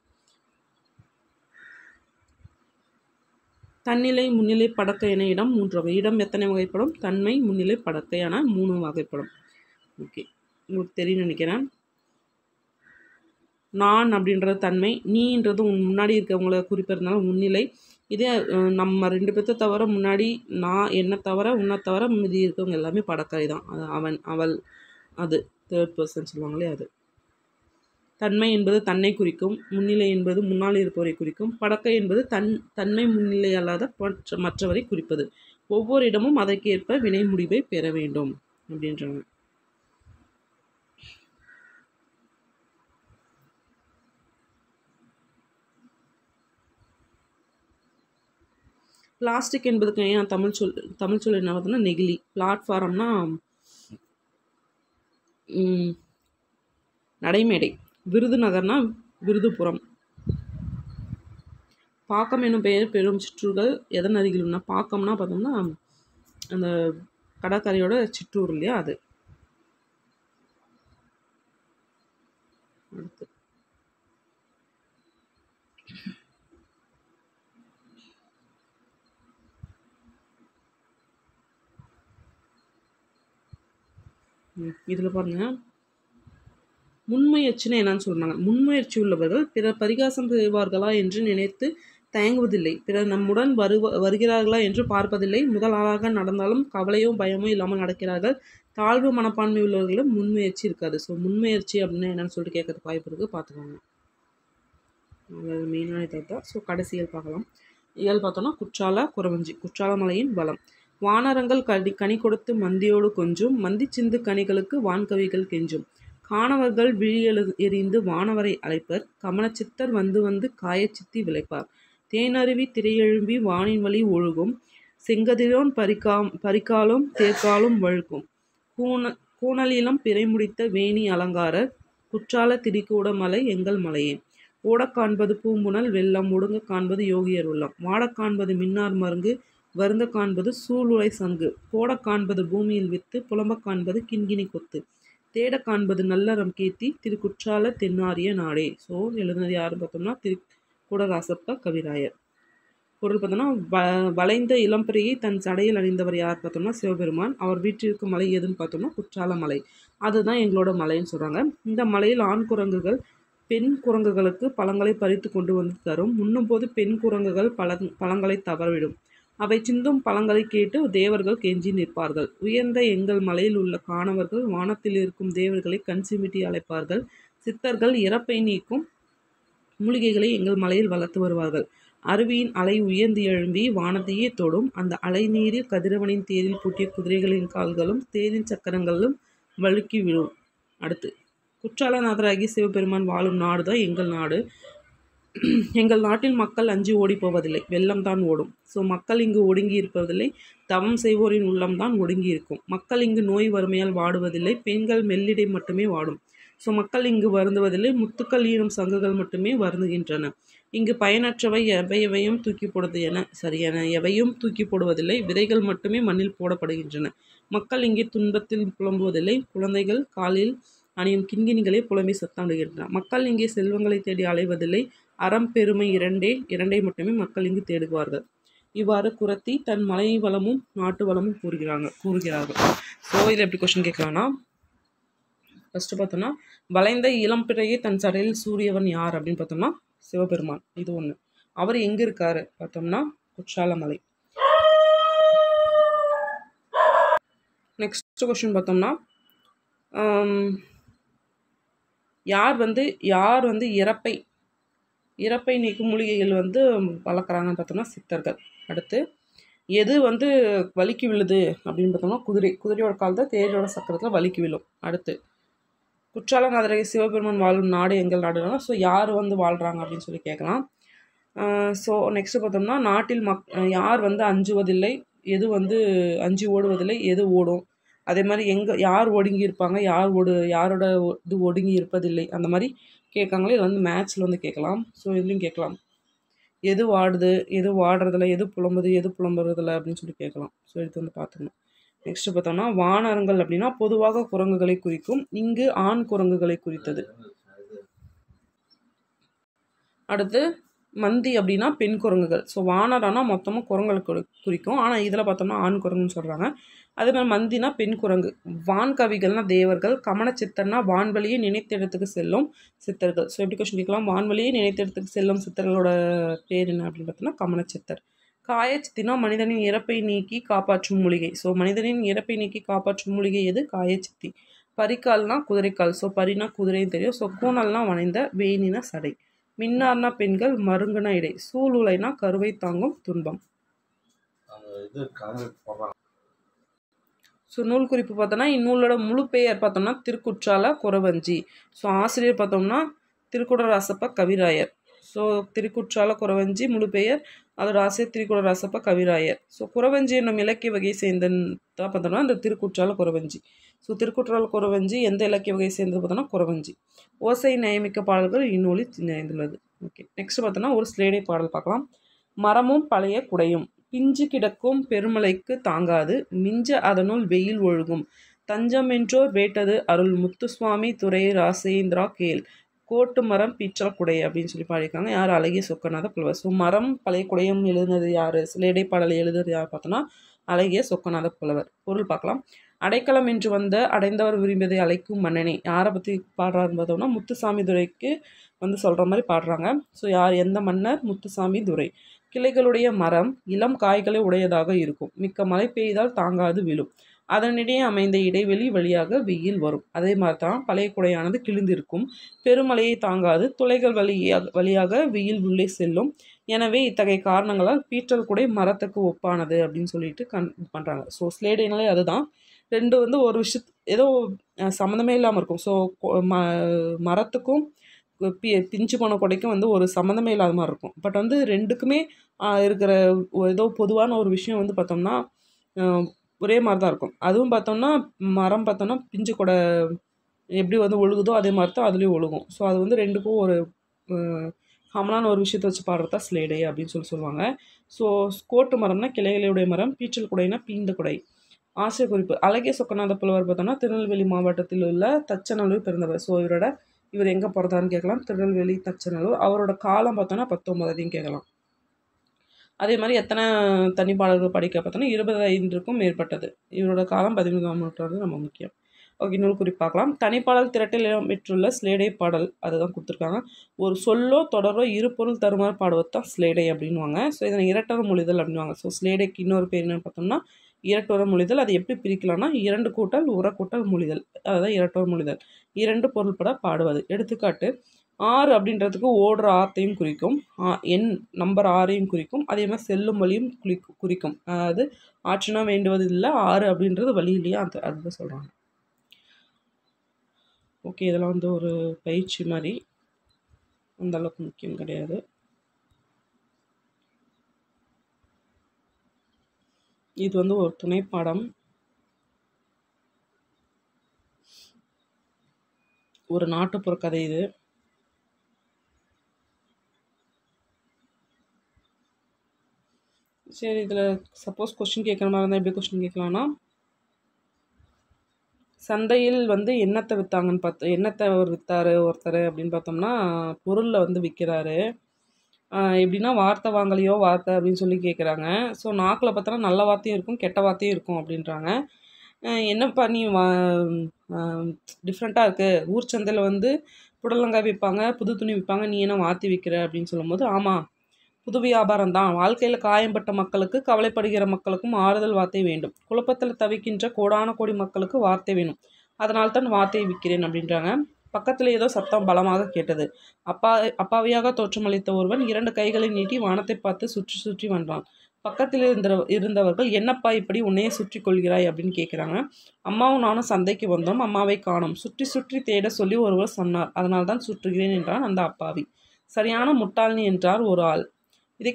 தன்னிலை, முன்னிலை, படக்கை என இடம் 3 வகை. இடம் எத்தனை வகைப்படும்? தன்மை, முன்னிலை, படக்கை என 3 வகைப்படும். ஓகே, உங்களுக்கு தெரியும் நினைக்கிறேன். நான் அப்படின்றது தன்மை, நீன்றது முன்னாடி இருக்கவங்கள குறிப்பிடுறதுனால முன்னிலை. இதே நம்ம 2 பேர்த்த தவிர முன்னாடி நான் என்னை தவிர உன்னை தவிர மீதி இருக்கவங்க எல்லாமே படக்கை தான். அது அவன், அவள், அது தேர்ட் பர்சன் சொல்லுவாங்களே அது. தன்மை என்பது தன்னை குறிக்கும். முன்னிலை என்பது முன்னால் இருப்பவரை குறிக்கும். படக்கை என்பது தன்மை முன்னிலை அல்லாத மற்றவரை குறிப்பது. ஒவ்வொரு இடமும் அதற்கேற்ப வினை முடிவை பெற வேண்டும் அப்படின்றாங்க. பிளாஸ்டிக் என்பதுக்கு ஏன் தமிழ் சொல் என்ன பார்த்தோம்னா நெகிழி. பிளாட்ஃபாரம்னா நடைமேடை. விருதுநகர்னா விருதுபுரம். பாக்கம் என்னும் பெயர் பெரும் சிற்றூர்கள் எதன் அருகிலும்னா, பாக்கம்னா பார்த்தோம்னா அந்த கடற்கரையோட சிற்றூர் இல்லையா, அது. அடுத்து இதில் பாருங்க, முன்முயற்சின்னு என்னன்னு சொல்றாங்க. முன்முயற்சி உள்ளவர்கள் பிறர் பரிகாசம் செய்வார்களா என்று நினைத்து தயங்குவதில்லை. பிறர் நம்முடன் வருகிறார்களா என்று பார்ப்பதில்லை. முதல் ஆளாக நடந்தாலும் கவலையோ பயமோ இல்லாமல் நடக்கிறார்கள். தாழ்வு மனப்பான்மை உள்ளவர்களும் முன்முயற்சி இருக்காது. ஸோ முன்முயற்சி அப்படின்னு என்னன்னு சொல்லிட்டு கேட்கறதுக்கு வாய்ப்பு இருக்குது, பார்த்துக்கோங்க. அது மெயினான இதான். ஸோ கடைசியல் பார்க்கலாம். இயல் பார்த்தோன்னா குற்றால குறவஞ்சி. குற்றால மலையின் பலம். வானரங்கள் கனி கொடுத்து மந்தியோடு கொஞ்சும், மந்தி சிந்து கனிகளுக்கு வான்கவிகள் கெஞ்சும். காணவர்கள் விழி எறிந்து வானவரை அழைப்பர், கமலச்சித்தர் வந்து வந்து காயச்சித்தி விளைப்பார். தேனருவி திரையெழும்பி வானின் வழி ஒழுகும், செங்கதிரோன் பரிக்காலும் தேர்காலும் வழுக்கும். கூணலிலம் பிறை முடித்த வேணி அலங்காரர், குற்றால திடிக்கூட மலை எங்கள் மலையே. ஓடக் காண்பது பூம்புணல் வெள்ளம், ஒடுங்க காண்பது யோகியர் உள்ளம். வாடக் காண்பது மின்னார் மருங்கு, வருந்த காண்பது சூளுரை சங்கு. போடக் காண்பது பூமியில் வித்து, புலம்பக் காண்பது கிண்கிணி கொத்து. தேட காண்பது நல்லறம் கீர்த்தி, திருக்குற்றால தென்னாரிய நாடே. ஸோ எழுதுனது யாருன்னு பார்த்தோம்னா திருக்கூடராசப்ப கவிராயர். பொருள் பார்த்தோம்னா வளைந்த இளம்பிறையை தன் சடையில் அணிந்தவர் யார் பார்த்தோம்னா சிவபெருமான். அவர் வீற்றிருக்கும் மலை எதுன்னு பார்த்தோம்னா குற்றால மலை. அதுதான் எங்களோட மலைன்னு சொல்கிறாங்க. இந்த மலையில் ஆண் குரங்குகள் பெண் குரங்குகளுக்கு பழங்களை பறித்து கொண்டு வந்து தரும். உண்ணும்போது பெண் குரங்குகள் பழங்களை தவறவிடும். அவை சிந்தும் பழங்களை கேட்டு தேவர்கள் கெஞ்சி நிற்பார்கள். உயர்ந்த எங்கள் மலையில் உள்ள காணவர்கள் வானத்தில் இருக்கும் தேவர்களை கண் சிமிட்டி அழைப்பார்கள். சித்தர்கள் இறப்பை நீக்கும் மூலிகைகளை எங்கள் மலையில் வளர்த்து வருவார்கள். அருவியின் அலை உயர்ந்து எழும்பி வானத்தையே தொடும். அந்த அலை நீரில் கதிரவனின் தேரில் பூட்டிய குதிரைகளின் கால்களும் தேரின் சக்கரங்களும் வழுக்கி விடும். அடுத்து குற்றாலநாதராகி சிவபெருமான் வாழும் நாடு தான் எங்கள் நாடு. எங்கள் நாட்டில் மக்கள் அஞ்சி ஓடி போவதில்லை, வெள்ளம் தான் ஓடும். ஸோ மக்கள் இங்கு ஒடுங்கி இருப்பதில்லை, தவம் செய்வோரின் உள்ளம்தான் ஒடுங்கி இருக்கும். மக்கள் இங்கு நோய் வறுமையால் வாடுவதில்லை, பெண்கள் மெல்லிடை மட்டுமே வாடும். ஸோ மக்கள் இங்கு வருந்துவதில்லை, முத்துக்கள் ஈரும் சங்குகள் மட்டுமே வருந்துகின்றன. இங்கு பயனற்றவை எவையும் தூக்கி போடுவது எவையும் தூக்கி போடுவதில்லை, விதைகள் மட்டுமே மண்ணில் போடப்படுகின்றன. மக்கள் இங்கே துன்பத்தில் புலம்புவதில்லை, குழந்தைகள் காலில் அணியும் கிண்கிணிகளை புலம்பி சத்தமிடுகின்றன. மக்கள் இங்கே செல்வங்களை தேடி அலைவதில்லை, அறம் பெருமை இரண்டை மட்டுமே மக்கள் இங்கு தேடுவார்கள். இவ்வாறு குறத்தி தன் மலை வளமும் நாட்டு வளமும் கூறுகிறார்கள். ஸோ இதில் எப்படி கொஸ்டின் கேட்கலாம்னா, ஃபஸ்ட்டு பார்த்தோம்னா வளைந்த இளம்பிறையை தன் சடையில் சூரியவன் யார் அப்படின்னு பார்த்தோம்னா சிவபெருமான். இது ஒன்று. அவர் எங்கே இருக்காரு பார்த்தோம்னா குற்றாலமலை. நெக்ஸ்ட் கொஸ்டின் பார்த்தோம்னா யார் வந்து இறப்பை நீக்கும் மூலிகைகள் வந்து வளர்க்குறாங்கன்னு பார்த்தோம்னா சித்தர்கள். அடுத்து எது வந்து வலிக்கு விழுது அப்படின்னு பார்த்தோம்னா குதிரையோட கால் தான் தேரோட சக்கரத்தில் வலிக்கு விழும். அடுத்து குற்றாலநாதரை சிவபெருமான் வாழும் நாடு எங்கள் நாடுனா ஸோ யார் வந்து வாழ்கிறாங்க அப்படின்னு சொல்லி கேட்கலாம். ஸோ நெக்ஸ்ட்டு பார்த்தோம்னா நாட்டில் யார் வந்து அஞ்சுவதில்லை, எது வந்து அஞ்சு ஓடுவதில்லை, எது ஓடும். அதே மாதிரி யார் ஒடுங்கி இருப்பாங்க, யாரோட இது ஒடுங்கி இருப்பதில்லை, அந்த மாதிரி கேட்காங்களே. இது வந்து மேட்ச்சில் வந்து கேட்கலாம். ஸோ இதுலையும் கேட்கலாம், எது வாடுது, எது வாடுறதில்ல, எது புலம்புறதில்ல அப்படின்னு சொல்லி கேட்கலாம். ஸோ இது வந்து பார்த்துக்கணும். நெக்ஸ்ட் பார்த்தோம்னா வானரங்கள் அப்படின்னா பொதுவாக குரங்குகளை குறிக்கும், இங்கு ஆண் குரங்குகளை குறித்தது. அடுத்து மந்தி அப்படின்னா பெண் குரங்குகள். ஸோ வானரானா மொத்தமாக குரங்குகளை குறிக்கும், ஆனால் இதில் பார்த்தோம்னா ஆண் குரங்குன்னு சொல்கிறாங்க. அதே மாதிரி மந்தினா பெண் குரங்கு. வான்கவிகள்னா தேவர்கள். கமன சித்தர்னா வான்வழியே நினைத்த இடத்துக்கு செல்லும் சித்தர்கள். ஸோ எப்படி கொஸ்டின் கேட்கலாம், வான்வழியே நினைத்த இடத்துக்கு செல்லும் சித்தர்களோட பேர் என்ன அப்படின்னு பார்த்தோம்னா கமன சித்தர். காயச்சித்தினா மனிதனின் இறப்பை நீக்கி காப்பாற்றும் மூலிகை. ஸோ மனிதனின் இறப்பை நீக்கி காப்பாற்றும் மூலிகை எது? காயச்சித்தி. பரிக்கால்னா குதிரைக்கால். ஸோ பரினா குதிரைன்னு தெரியும். ஸோ கூணல்னா வளைந்த, வேணினா சடை. மின்னார்னா பெண்கள், மருங்குனா இடை. சூளுலைனா கருவை தாங்கும் துன்பம். ஸோ நூல் குறிப்பு பார்த்தோம்னா இந்நூலோட முழு பெயர் பார்த்தோம்னா திருக்குற்றால குறவஞ்சி. ஸோ ஆசிரியர் பார்த்தோம்னா திருக்குடராசப்ப கவிராயர். ஸோ திருக்குற்றால குறவஞ்சி முழு பெயர், அதோட ஆசிரியர் திருக்குடராசப்ப கவிராயர். ஸோ குறவஞ்சி என்னும் இலக்கிய வகையை சேர்ந்தன்னு தான் பார்த்தோம்னா இந்த திருக்குற்றால குறவஞ்சி. ஸோ திருக்குற்றால குறவஞ்சி எந்த இலக்கிய வகையை சேர்ந்தது பார்த்தோம்னா குறவஞ்சி. ஓசை நியமிக்க பாடல்கள் இந்நூலில் நிறைந்துள்ளது. ஓகே, நெக்ஸ்ட் பார்த்தோம்னா ஒரு ஸ்லேடை பாடல் பார்க்கலாம். மரமும் பழைய குடையும் பிஞ்சு கிடக்கும் பெருமலைக்கு தாங்காது, மிஞ்ச அதனுள் வெயில் ஒழுகும். தஞ்சமென்றோர் வேட்டது அருள் முத்துசுவாமி துறை ராசேந்திரா கேள், கோட்டு மரம் பீற்றல் குடை அப்படின்னு சொல்லி பாடியிருக்காங்க. யார்? அழகிய சொக்கநாத புலவர். ஸோ மரம் பழைய குடையும் எழுதுனது யார்? சிலேடை பாடலை எழுதுறது யார் பார்த்தோன்னா அழகிய சொக்கநாத புலவர். பொருள் பார்க்கலாம். அடைக்கலம் என்று வந்த அடைந்தவர் விரும்பியதை அழைக்கும் மன்னனே. யாரை பற்றி பாடுறாருன்னு பார்த்தோம்னா முத்துசாமி துரைக்கு வந்து சொல்கிற மாதிரி பாடுறாங்க. ஸோ யார்? எந்த மன்னர்? முத்துசாமி துரை. கிளைகளுடைய மரம் இளம் காய்களை உடையதாக இருக்கும், மிக்க மழை பெய்தால் தாங்காது விழும், அதனிடையே அமைந்த இடைவெளி வழியாக வெயில் வரும். அதே மாதிரி தான் பழைய குடையானது கிழிந்திருக்கும், பெருமழையை தாங்காது, துளைகள் வழியாக வெயில் உள்ளே செல்லும். எனவே இத்தகைய காரணங்களால் பீற்றல் குடை மரத்துக்கு ஒப்பானது அப்படின்னு சொல்லிட்டு பண்ணுறாங்க. ஸோ ஸ்லேடைனாலே அதுதான். ரெண்டு வந்து ஒரு விஷயத்து ஏதோ சம்மந்தமே இல்லாமல் இருக்கும். ஸோ மரத்துக்கும் பிஞ்சு போன கொடைக்கும் வந்து ஒரு சம்மந்தமே இல்லாத மாதிரி இருக்கும். பட் வந்து ரெண்டுக்குமே இருக்கிற ஏதோ பொதுவான ஒரு விஷயம் வந்து பார்த்தோம்னா ஒரே மாதிரி தான் இருக்கும். அதுவும் பார்த்தோம்னா மரம் பார்த்தோம்னா பிஞ்சு கொடை எப்படி வந்து ஒழுகுதோ அதே மாதிரி தான் அதுலேயும் ஒழுகும். ஸோ அது வந்து ரெண்டுக்கும் ஒரு காமனான ஒரு விஷயத்தை வச்சு பாடுறதா ஸ்லேடை அப்படின்னு சொல்லுவாங்க. ஸோ கோட்டு மரம்னா கிளைகளுடைய மரம், பீற்றல் குடைனா பீந்த குடை. ஆசிரியர் குறிப்பு. அழகிய சொக்கநாத புலவர் பார்த்தோம்னா திருநெல்வேலி மாவட்டத்தில் உள்ள தச்சநல்லூர் பிறந்தவர். ஸோ இவர் எங்கே பிறந்தாருன்னு கேட்கலாம். திருநெல்வேலி தச்சநல்லூர். அவரோட காலம் பார்த்தோன்னா 19 கேட்கலாம். அதே மாதிரி எத்தனை தனிப்பாடல்கள் படிக்க பார்த்தோன்னா 25க்கும் மேற்பட்டது. இவரோட காலம் 15ஆம் நூற்றாண்டு நம்ம முக்கியம். ஓகே, நூல் குறிப்பாக்கலாம். தனிப்பாடல் திரட்டில் இடம்பெற்றுள்ள ஸ்லேடை பாடல் அதுதான் கொடுத்துருக்காங்க. ஒரு சொல்லோ தொடரோ இரு பொருள் தருமாறு பாடுவது தான் ஸ்லேடை அப்படின்வாங்க. ஸோ இதனை இரட்டர மொழிதல் அப்படின்வாங்க. ஸோ ஸ்லேடைக்கு இன்னொரு பேர் என்னென்னு பார்த்தோம்னா இரட்டுற மொழிதல். அது எப்படி பிரிக்கலாம்னா 2 கூட்டல் உர கூட்டல் மொழிதல், அதுதான் இரட்டுற மொழிதல். 2 பொருள்பட பாடுவது. எடுத்துக்காட்டு 6 அப்படின்றதுக்கு ஓடுற ஆத்தையும் குறிக்கும், எண் நம்பர் 6ஐயும் குறிக்கும். அதே மாதிரி செல்லும் வழியும் குறிக்கும். அதாவது ஆற்றுனா வேண்டுவது இல்லை, 6 அப்படின்றது வழி இல்லையா, அதுதான் சொல்கிறாங்க. ஓகே, இதெல்லாம் வந்து ஒரு பயிற்சி மாதிரி, அந்த அளவுக்கு முக்கியம் கிடையாது. இது வந்து ஒரு துணைப்பாடம், ஒரு நாட்டுப்புற கதை இது. சரி, இதில் சப்போஸ் கொஸ்டின் கேட்குற மாதிரி இருந்தால் எப்படி கொஸ்டின் கேட்கலான்னா, சந்தையில் வந்து என்னத்தை விற்றாங்கன்னு என்னத்தை அவர் விற்றாரு ஒருத்தர் அப்படின்னு பார்த்தோம்னா பொருளில் வந்து விற்கிறாரு. எப்படின்னா வார்த்தை வாங்கலையோ வார்த்தை அப்படின்னு சொல்லி கேட்குறாங்க. ஸோ நாக்கில் பார்த்தோன்னா நல்ல வார்த்தையும் இருக்கும் கெட்ட வார்த்தையும் இருக்கும் அப்படின்றாங்க. என்னப்பா நீ டிஃப்ரெண்ட்டாக இருக்குது, ஊர் சந்தையில் வந்து புடலங்காய் விற்பாங்க, புது துணி விற்பாங்க, நீ என்ன வார்த்தை விற்கிற அப்படின்னு சொல்லும்போது, ஆமாம் புது வியாபாரம் தான், வாழ்க்கையில் காயம்பட்ட மக்களுக்கு கவலைப்படுகிற மக்களுக்கும் ஆறுதல் வார்த்தை வேண்டும், குழப்பத்தில் தவிக்கின்ற கோடான கோடி மக்களுக்கு வார்த்தை வேணும், அதனால் தான் வார்த்தையை விற்கிறேன் அப்படின்றாங்க. பக்கத்தில் ஏதோ சத்தம் பலமாக கேட்டது. அப்பாவியாக தோற்றமளித்த ஒருவன் 2 கைகளை நீட்டி வானத்தை பார்த்து சுற்றி சுற்றி வந்தான். பக்கத்தில் இருந்தவர்கள் என்னப்பா இப்படி உன்னையே சுற்றி கொள்கிறாய் அப்படின்னு கேட்குறாங்க. அம்மாவும் நானும் சந்தைக்கு வந்தோம், அம்மாவை காணோம், சுற்றி சுற்றி தேட சொல்லி ஒருவர் சொன்னார், அதனால் தான் சுற்றுகிறேன் என்றான் அந்த அப்பாவி. சரியான முட்டாள்னி என்றார் ஒரு ஆள். இதை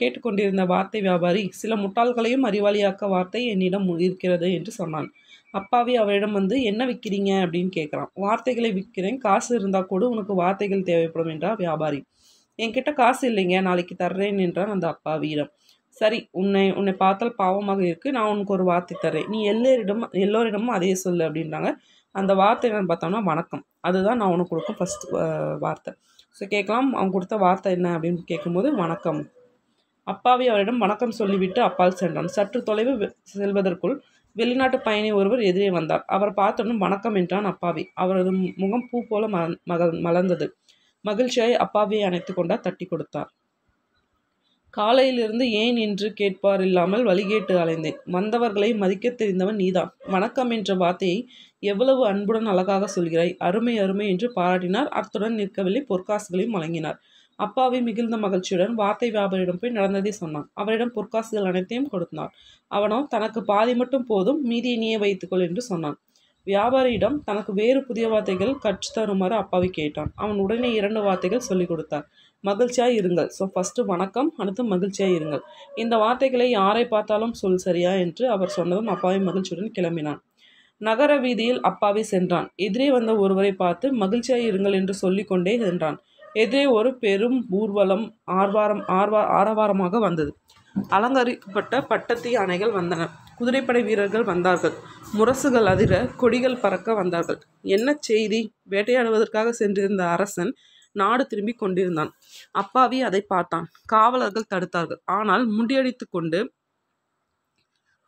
கேட்டுக்கொண்டிருந்த வார்த்தை வியாபாரி, சில முட்டாள்களையும் அறிவாளியாக்க வார்த்தை என்னிடம் இருக்கிறது என்று சொன்னான். அப்பாவி அவரிடம் வந்து என்ன விற்கிறீங்க அப்படின்னு கேட்குறான். வார்த்தைகளை விற்கிறேன், காசு இருந்தால் கூட உனக்கு வார்த்தைகள் தேவைப்படும் என்றார் வியாபாரி. என்கிட்ட காசு இல்லைங்க, நாளைக்கு தர்றேன் என்றான் அந்த அப்பாவியிடம். சரி, உன்னை பார்த்தால் பாவமாக இருக்குது, நான் உனக்கு ஒரு வார்த்தை தர்றேன், நீ எல்லோரிடமும் அதையே சொல்லு அப்படின்றாங்க. அந்த வார்த்தை என்னன்னு பார்த்தோம்னா வணக்கம். அதுதான் நான் உனக்கு கொடுக்கும் ஃபஸ்ட் வார்த்தை. ஸோ கேட்கலாம், அவங்க கொடுத்த வார்த்தை என்ன அப்படின்னு கேட்கும்போது வணக்கம். அப்பாவி அவரிடம் வணக்கம் சொல்லிவிட்டு அப்பால் சென்றான். சற்று தொலைவு செல்வதற்குள் வெளிநாட்டு பயணி ஒருவர் எதிரே வந்தார். அவர் பார்த்தோன்னு வணக்கம் என்றான் அப்பாவி. அவரது முகம் பூ போல மலர்ந்தது. மகிழ்ச்சியாய் அப்பாவியை அணைத்து கொண்டார், தட்டி கொடுத்தார். காலையிலிருந்து ஏன் என்று கேட்பார் இல்லாமல் வழிகேட்டு அலைந்தேன். வந்தவர்களை மதிக்க தெரிந்தவன் நீதான். வணக்கம் என்ற வார்த்தையை எவ்வளவு அன்புடன் அழகாக சொல்கிறாய், அருமை அருமை என்று பாராட்டினார். அத்துடன் நிற்கவில்லை, பொற்காசுகளையும் வழங்கினார். அப்பாவி மிகுந்த மகிழ்ச்சியுடன் வார்த்தை வியாபாரியிடம் போய் நடந்ததை சொன்னான். அவரிடம் பொற்காசுகள் அனைத்தையும் கொடுத்தார். அவனோ தனக்கு பாதி மட்டும் போதும், மீதியை நீயே வைத்துக்கொள் என்று சொன்னான். வியாபாரியிடம் தனக்கு வேறு புதிய வார்த்தைகள் கற்றுத்தருமாறு அப்பாவி கேட்டான். அவன் உடனே 2 வார்த்தைகள் சொல்லிக் கொடுத்தார். மகிழ்ச்சியாய் இருங்கள். ஸோ ஃபஸ்ட்டு வணக்கம், அடுத்து மகிழ்ச்சியாய் இருங்கள். இந்த வார்த்தைகளை யாரை பார்த்தாலும் சொல், சரியா என்று அவர் சொன்னதும் அப்பாவி மகிழ்ச்சியுடன் கிளம்பினான். நகர வீதியில் அப்பாவி சென்றான். எதிரே வந்த ஒருவரை பார்த்து மகிழ்ச்சியாய் இருங்கள் என்று சொல்லிக்கொண்டே சென்றான். எதிரே ஒரு பெரும் ஊர்வலம் ஆரவாரமாக வந்தது. அலங்கரிக்கப்பட்ட பட்டத்து யானைகள் வந்தன. குதிரைப்படை வீரர்கள் வந்தார்கள். முரசுகள் அதிர, கொடிகள் பறக்க வந்தார்கள். என்ன செய்தி? வேட்டையாடுவதற்காக சென்றிருந்த அரசன் நாடு திரும்பி கொண்டிருந்தான். அப்பாவி அதை பார்த்தான். காவலர்கள் தடுத்தார்கள். ஆனால் முண்டியடித்து கொண்டு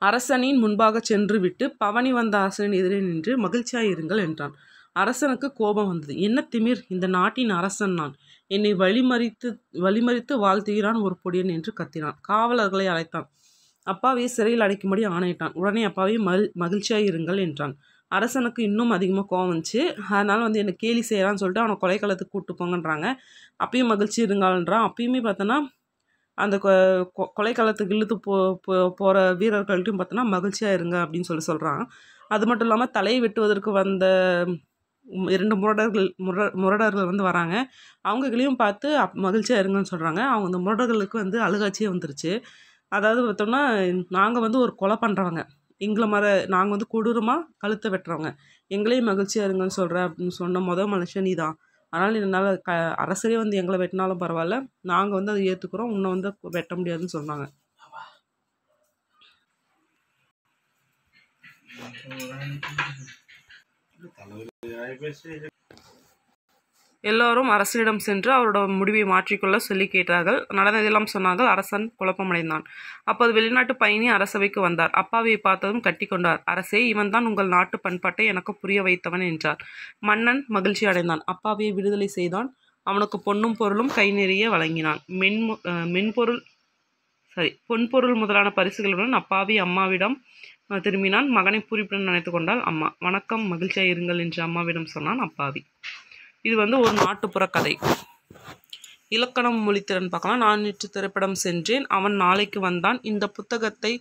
அரசனின் முன்பாக சென்று விட்டு பவனி வந்த அரசனின் எதிரே நின்று மகிழ்ச்சியாயிருங்கள் என்றான். அரசனுக்கு கோபம் வந்தது. என்ன திமிர், இந்த நாட்டின் அரசன் நான், என்னை வழிமறித்து வாழ்த்துகிறான் ஒரு பொடியன் என்று கத்தினான். காவலர்களை அழைத்தான். அப்பாவியை சிறையில் அடைக்கும்படி ஆணையிட்டான். உடனே அப்பாவி மகிழ்ச்சியாயிருங்கள் என்றான். அரசனுக்கு இன்னும் அதிகமாக கோவம் வந்துச்சு. அதனால் வந்து என்னை கேலி செய்கிறான்னு சொல்லிட்டு அவனை கொலைக்களத்துக்கு கூப்பிட்டு போங்கன்றாங்க. அப்பயும் மகிழ்ச்சி இருங்கள்ன்றான். அப்பயுமே பார்த்தோன்னா அந்த கொலைக்களத்துக்கு இழுத்து போகிற வீரர்கள்ட்டையும் பார்த்தோன்னா மகிழ்ச்சியாக இருங்க அப்படின்னு சொல்கிறான். அது மட்டும் இல்லாமல் தலையை வெட்டுவதற்கு வந்த 2 முரடர்கள் வந்து வராங்க. அவங்களையும் பார்த்து மகிழ்ச்சியாக இருங்கன்னு சொல்கிறாங்க. அவங்க அந்த முரடர்களுக்கு வந்து அழுகாட்சியே வந்துருச்சு. அதாவது பார்த்தோம்னா நாங்கள் வந்து ஒரு கொலை பண்ணுறவங்க, நாங்கள் வந்து கொடூரமாக கழுத்தை வெட்டுறவங்க, எங்களையும் மகிழ்ச்சியாக இருங்கன்னு சொல்கிற அப்படின்னு சொன்ன மனுஷன் நீ தான். அதனால் என்னால் அரசரே வந்து எங்களை வெட்டினாலும் பரவாயில்ல, நாங்கள் வந்து அதை ஏற்றுக்குறோம், உன்னை வந்து வெட்ட முடியாதுன்னு சொன்னாங்க. எல்லோரும் அரசனிடம் சென்று அவரோட முடிவை மாற்றிக்கொள்ள சொல்லி கேட்டார்கள். நடந்ததெல்லாம் சொன்னார்கள். அரசன் குழப்பமடைந்தான். அப்போது வெளிநாட்டு பயணி அரசவைக்கு வந்தார். அப்பாவியை பார்த்ததும் கட்டி கொண்டார். அரசே, இவன் தான் உங்கள் நாட்டு பண்பாட்டை எனக்கு புரிய வைத்தவன் என்றார். மன்னன் மகிழ்ச்சி அடைந்தான். அப்பாவியை விடுதலை செய்தான். அவனுக்கு பொன்னும் பொருளும் கை நிறைய வழங்கினான். பொன்பொருள் முதலான பரிசுகளுடன் அப்பாவி அம்மாவிடம் திரும்பினான். மகனை பூரிப்புடன் நினைத்து கொண்டாள் அம்மா. வணக்கம், மகிழ்ச்சியாக இருங்கள் என்று அம்மாவிடம் சொன்னான் அப்பாவி. இது ஒரு நாட்டுப்புற கதை. இலக்கணம் மொழித்திறன் பார்க்கலாம். நான் நேற்று திரைப்படம் சென்றேன், அவன் நாளைக்கு வந்தான், இந்த புத்தகத்தை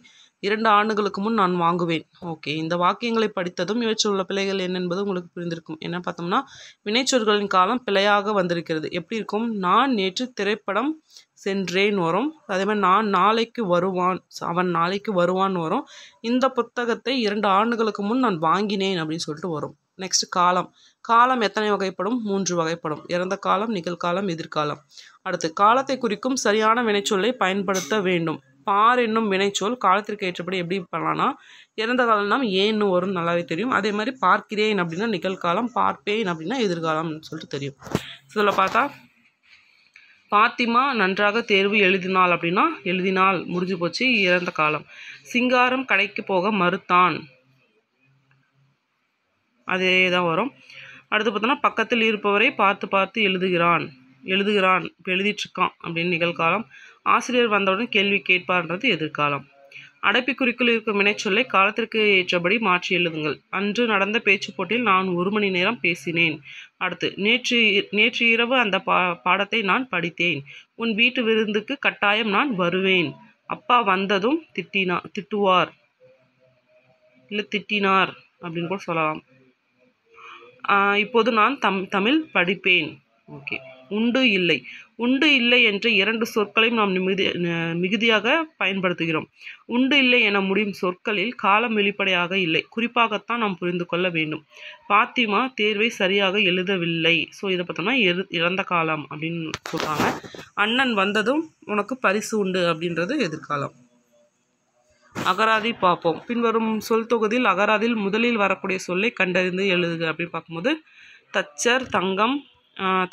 2 ஆண்டுகளுக்கு முன் நான் வாங்குவேன். ஓகே, இந்த வாக்கியங்களை படித்ததும் இவற்றில் உள்ள பிழைகள் என்னென்பது உங்களுக்கு புரிந்திருக்கும். என்ன பார்த்தோம்னா, வினைச்சொற்களின் காலம் பிழையாக வந்திருக்கிறது. எப்படி இருக்கும்? நான் நேற்று திரைப்படம் சென்றேன் வரும். அதே மாதிரி நான் நாளைக்கு வருவான், அவன் நாளைக்கு வருவான் வரும். இந்த புத்தகத்தை 2 ஆண்டுகளுக்கு முன் நான் வாங்கினேன் அப்படின்னு சொல்லிட்டு வரும். நெக்ஸ்ட் காலம். காலம் எத்தனை வகைப்படும்? 3 வகைப்படும். இறந்த காலம், நிகழ்காலம், எதிர்காலம். அடுத்து காலத்தை குறிக்கும் சரியான வினைச்சொல்லை பயன்படுத்த வேண்டும். பார் என்னும் வினைச்சொல் காலத்திற்கு ஏற்றபடி எப்படி பண்ணலாம்னா, இறந்த காலம்னா ஏன்னு வரும், நல்லாவே தெரியும். அதே மாதிரி பார்க்கிறேன் அப்படின்னா நிகழ்காலம், பார்ப்பேன் அப்படின்னா எதிர்காலம்னு சொல்லிட்டு தெரியும். இதில் பார்த்தா பாத்திமா நன்றாக தேர்வு எழுதினாள் அப்படின்னா எழுதினாள், முடிஞ்சு போச்சு, இறந்த காலம். சிங்காரம் கடைக்கு போக மறுத்தான், அதே தான் வரும். அடுத்து பார்த்தோன்னா பக்கத்தில் இருப்பவரை பார்த்து பார்த்து எழுதுகிறான் இப்போ எழுதிட்டுருக்கான் அப்படின்னு நிகழ்காலம். ஆசிரியர் வந்தவுடன் கேள்வி கேட்பார்ன்றது எதிர்காலம். அடைப்புக்குறிக்குள் இருக்கும் வினைச்சொல்லை காலத்திற்கு ஏற்றபடி மாற்றி எழுதுங்கள். அன்று நடந்த பேச்சு போட்டியில் நான் 1 மணி நேரம் பேசினேன். அடுத்து நேற்று இரவு அந்த பாடத்தை நான் படித்தேன். உன் வீட்டு விருந்துக்கு கட்டாயம் நான் வருவேன். அப்பா வந்ததும் திட்டுவார் இல்லை திட்டினார் அப்படின்னு கூட சொல்லலாம். இப்போது நான் தமிழ் படிப்பேன். ஓகே. உண்டு இல்லை என்ற 2 சொற்களையும் நாம் மிகுதியாக பயன்படுத்துகிறோம். உண்டு இல்லை என முடியும் சொற்களில் காலம் வெளிப்படையாக இல்லை, குறிப்பாகத்தான் நாம் புரிந்து கொள்ள வேண்டும். பாத்திமா தேர்வை சரியாக எழுதவில்லை. ஸோ இதை பார்த்தோம்னா இறந்த காலம் அப்படின்னு சொல்கிறாங்க. அண்ணன் வந்ததும் உனக்கு பரிசு உண்டு அப்படின்றது எதிர்காலம். அகராதி பார்ப்போம். பின்வரும் சொல் தொகுதியில் அகராதியில் முதலில் வரக்கூடிய சொல்லை கண்டறிந்து எழுதுக அப்படின்னு பார்க்கும்போது தச்சர், தங்கம்,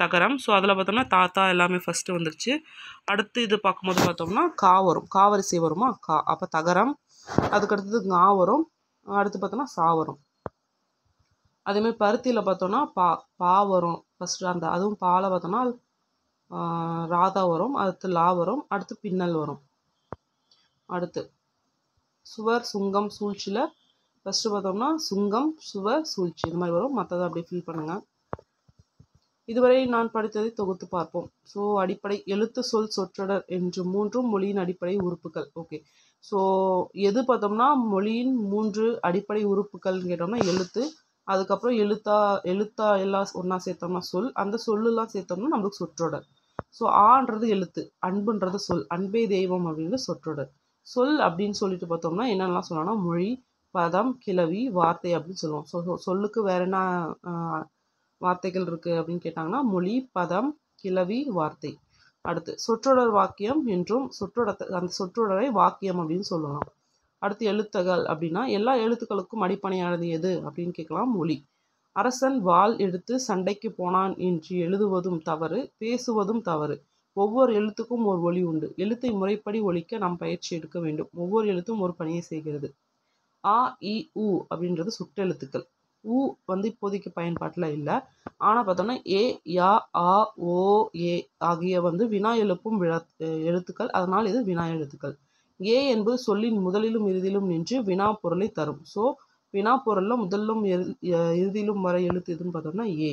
தகரம். ஸோ அதில் பார்த்தோம்னா தாத்தா எல்லாமே ஃபஸ்ட்டு வந்துருச்சு. அடுத்து இது பார்க்கும்போது பார்த்தோம்னா கா வரும், காவரிசை வருமா, கா. அப்போ தகரம். அதுக்கடுத்தது ngா வரும். அடுத்து பார்த்தோம்னா சா வரும். அதேமாதிரி பருத்தியில் பார்த்தோம்னா பா வரும் ஃபஸ்ட்டு. அதுவும் பாலை பார்த்தோம்னா ராதா வரும். அடுத்து லா வரும். அடுத்து பின்னல் வரும். அடுத்து சுவர், சுங்கம், சூழ்ச்சியில் ஃபஸ்ட்டு பார்த்தோம்னா சுங்கம், சுவர், சூழ்ச்சி இது மாதிரி வரும். மற்றதை அப்படியே ஃபில் பண்ணுங்கள். இதுவரை நான் படித்ததை தொகுத்து பார்ப்போம். ஸோ அடிப்படை எழுத்து, சொல், சொற்றொடர் என்று 3 மொழியின் அடிப்படை உறுப்புகள். ஓகே. ஸோ எது பார்த்தோம்னா மொழியின் 3 அடிப்படை உறுப்புகள்னு கேட்டோம்னா எழுத்து, அதுக்கப்புறம் எழுத்தா எல்லாம் ஒன்றா சேர்த்தோம்னா சொல், அந்த சொல்லெல்லாம் சேர்த்தோம்னா நம்மளுக்கு சொற்றொடர். ஸோ ஆன்றது எழுத்து, அன்புன்றது சொல், அன்பே தெய்வம் அப்படின்றது சொற்றொடர். சொல் அப்படின்னு சொல்லிட்டு பார்த்தோம்னா என்னென்னலாம் சொல்லலாம்னா மொழி, பதம், கிளவி, வார்த்தை அப்படின்னு சொல்லுவோம். ஸோ சொல்லுக்கு வேற என்ன வார்த்தைகள் இருக்குது அப்படின்னு கேட்டாங்கன்னா மொழி, பதம், கிளவி, வார்த்தை. அடுத்து சொற்றொடர் வாக்கியம் என்றும் அந்த சொற்றொடரை வாக்கியம் அப்படின்னு சொல்லலாம். அடுத்து எழுத்துகள் அப்படின்னா எல்லா எழுத்துக்களுக்கும் அடிப்படையானது எது அப்படின்னு கேட்கலாம், மொழி. அரசன் வாள் எடுத்து சண்டைக்கு போனான் என்று எழுதுவதும் தவறு, பேசுவதும் தவறு. ஒவ்வொரு எழுத்துக்கும் ஒரு ஒலி உண்டு. எழுத்தை முறைப்படி ஒலிக்க நாம் பயிற்சி எடுக்க வேண்டும். ஒவ்வொரு எழுத்தும் ஒரு பணியை செய்கிறது. ஆ, இ, உ அப்படின்றது சுட்டெழுத்துக்கள். உ இப்போதைக்கு பயன்பாட்டில் இல்லை. ஆனால் பார்த்தோம்னா ஏ, யா, ஆ, ஓ, ஏ ஆகிய வினா எழுப்பும் எழுத்துக்கள். அதனால் இது வினா எழுத்துக்கள். ஏ என்பது சொல்லின் முதலிலும் இறுதியிலும் நின்று வினா பொருளை தரும். ஸோ வினா பொருளில் முதலிலும் இறுதியிலும் வர எழுத்து எதுன்னு பார்த்தோம்னா ஏ.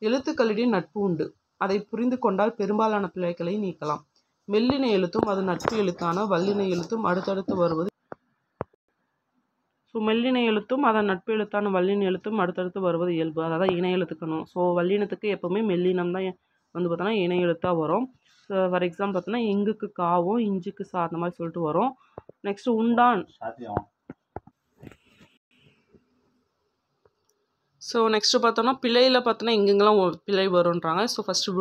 எழுத்துக்களிடையே நட்பு உண்டு. அதை புரிந்து கொண்டால் பெரும்பாலான பிழைகளை நீக்கலாம். மெல்லின எழுத்தும் அது நட்பு எழுத்தான வல்லின எழுத்தும் அடுத்தடுத்து வருவது. ஸோ மெல்லின எழுத்தும் அதன் நட்பு எழுத்தான வல்லின எழுத்தும் அடுத்தடுத்து வருவது இயல்பு. அதாவது இணை எழுத்துக்கணும். ஸோ வல்லினத்துக்கு எப்போவுமே மெல்லினம் தான் பார்த்தோன்னா இணை எழுத்தாக வரும். ஸோ ஃபார் எக்ஸாம்பிள் பார்த்தோன்னா இங்குக்கு காவும் இஞ்சுக்கு சா அந்த மாதிரி சொல்லிட்டு வரும். நெக்ஸ்ட் உண்டான். ஸோ நெக்ஸ்ட்டு பார்த்தோன்னா பிழையில் பார்த்தோன்னா எங்கெங்கெல்லாம் பிழை வருன்றாங்க. ஸோ ஃபஸ்ட்டு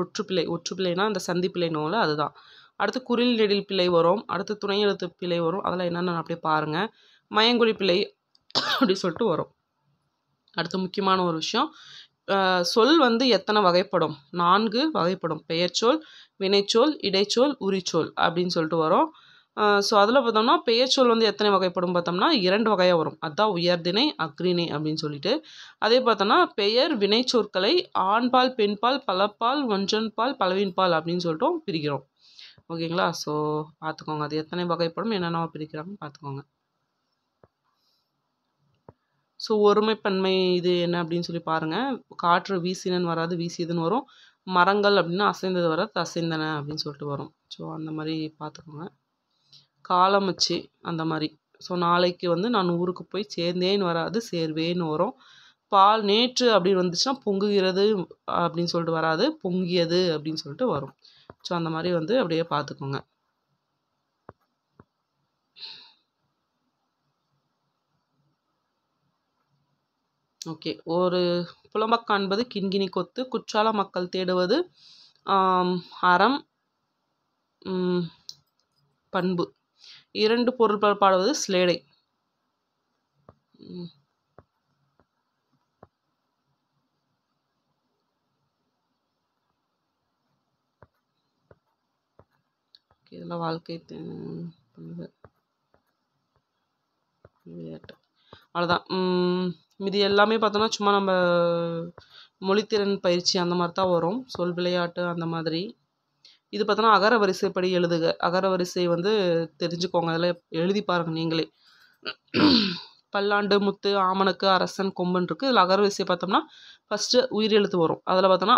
ஒற்றுப்பிழைனா அந்த சந்தி பிழைனோல அதுதான். அடுத்து குறில் நெடில் பிழை வரும். அடுத்து துணை எழுத்து பிழை வரும். அதெல்லாம் என்னென்னு அப்படியே பாருங்கள். மயங்கொழி பிழை அப்படி சொல்லிட்டு வரும். அடுத்து முக்கியமான ஒரு விஷயம், சொல் வந்து எத்தனை வகைப்படும்? 4 வகைப்படும். பெயர்ச்சொல், வினைச்சொல், இடைச்சொல், உரிச்சொல் அப்படின்னு சொல்லிட்டு வரும். ஸோ அதில் பார்த்தோம்னா பெயர்ச்சொல் வந்து எத்தனை வகைப்படும் பார்த்தோம்னா 2 வகையாக வரும். அதுதான் உயர்திணை, அஃறிணை அப்படின்னு சொல்லிட்டு. அதே பார்த்தோம்னா பெயர் வினைச்சொற்களை ஆண்பால், பெண்பால், பலப்பால், ஒன்றன்பால், பலவின்பால் அப்படின்னு சொல்லிட்டு பிரிக்கிறோம். ஓகேங்களா? ஸோ பார்த்துக்கோங்க அது எத்தனை வகைப்படும், என்னென்ன பிரிக்கிறாங்கன்னு பார்த்துக்கோங்க. ஸோ ஒருமைப்பன்மை இது என்ன அப்படின்னு சொல்லி பாருங்கள். காற்று வீசினன்னு வராது, வீசியதுன்னு வரும். மரங்கள் அப்படின்னா அசைந்தது வராது, அசைந்தன அப்படின்னு சொல்லிட்டு வரும். ஸோ அந்த மாதிரி பார்த்துக்கோங்க. காலம் வச்சு அந்த மாதிரி. ஸோ நாளைக்கு வந்து நான் ஊருக்கு போய் சேர்ந்தேன்னு வராது, சேர்வேன்னு வரும். பால் நேற்று அப்படின்னு வந்துச்சுன்னா பொங்குகிறது அப்படின்னு சொல்லிட்டு வராது, பொங்கியது அப்படின்னு சொல்லிட்டு வரும். ஸோ அந்த மாதிரி வந்து அப்படியே பார்த்துக்கோங்க. ஓகே. ஒரு புலம்பக் காண்பது கிண்கிணி கொத்து, குற்றால மக்கள் தேடுவது அறம், பண்பு. 2 பொருள் பாடுவது ஸ்லேடை. இதெல்லாம் வாழ்க்கை விளையாட்டு. அவ்வளோதான். இது எல்லாமே பார்த்தோன்னா சும்மா நம்ம மொழித்திறன் பயிற்சி அந்த மாதிரி தான் வரும். சொல் விளையாட்டு அந்த மாதிரி. இது பார்த்தோன்னா அகர வரிசைப்படி எழுதுக. அகர வரிசை வந்து தெரிஞ்சுக்கோங்க. அதில் எழுதி பாருங்கள் நீங்களே. பல்லாண்டு, முத்து, ஆமணக்கு, அரசன், கொம்பன் இருக்குது. இதில் அகர வரிசை பார்த்தோம்னா ஃபஸ்ட்டு உயிரெழுத்து வரும். அதில் பார்த்தோன்னா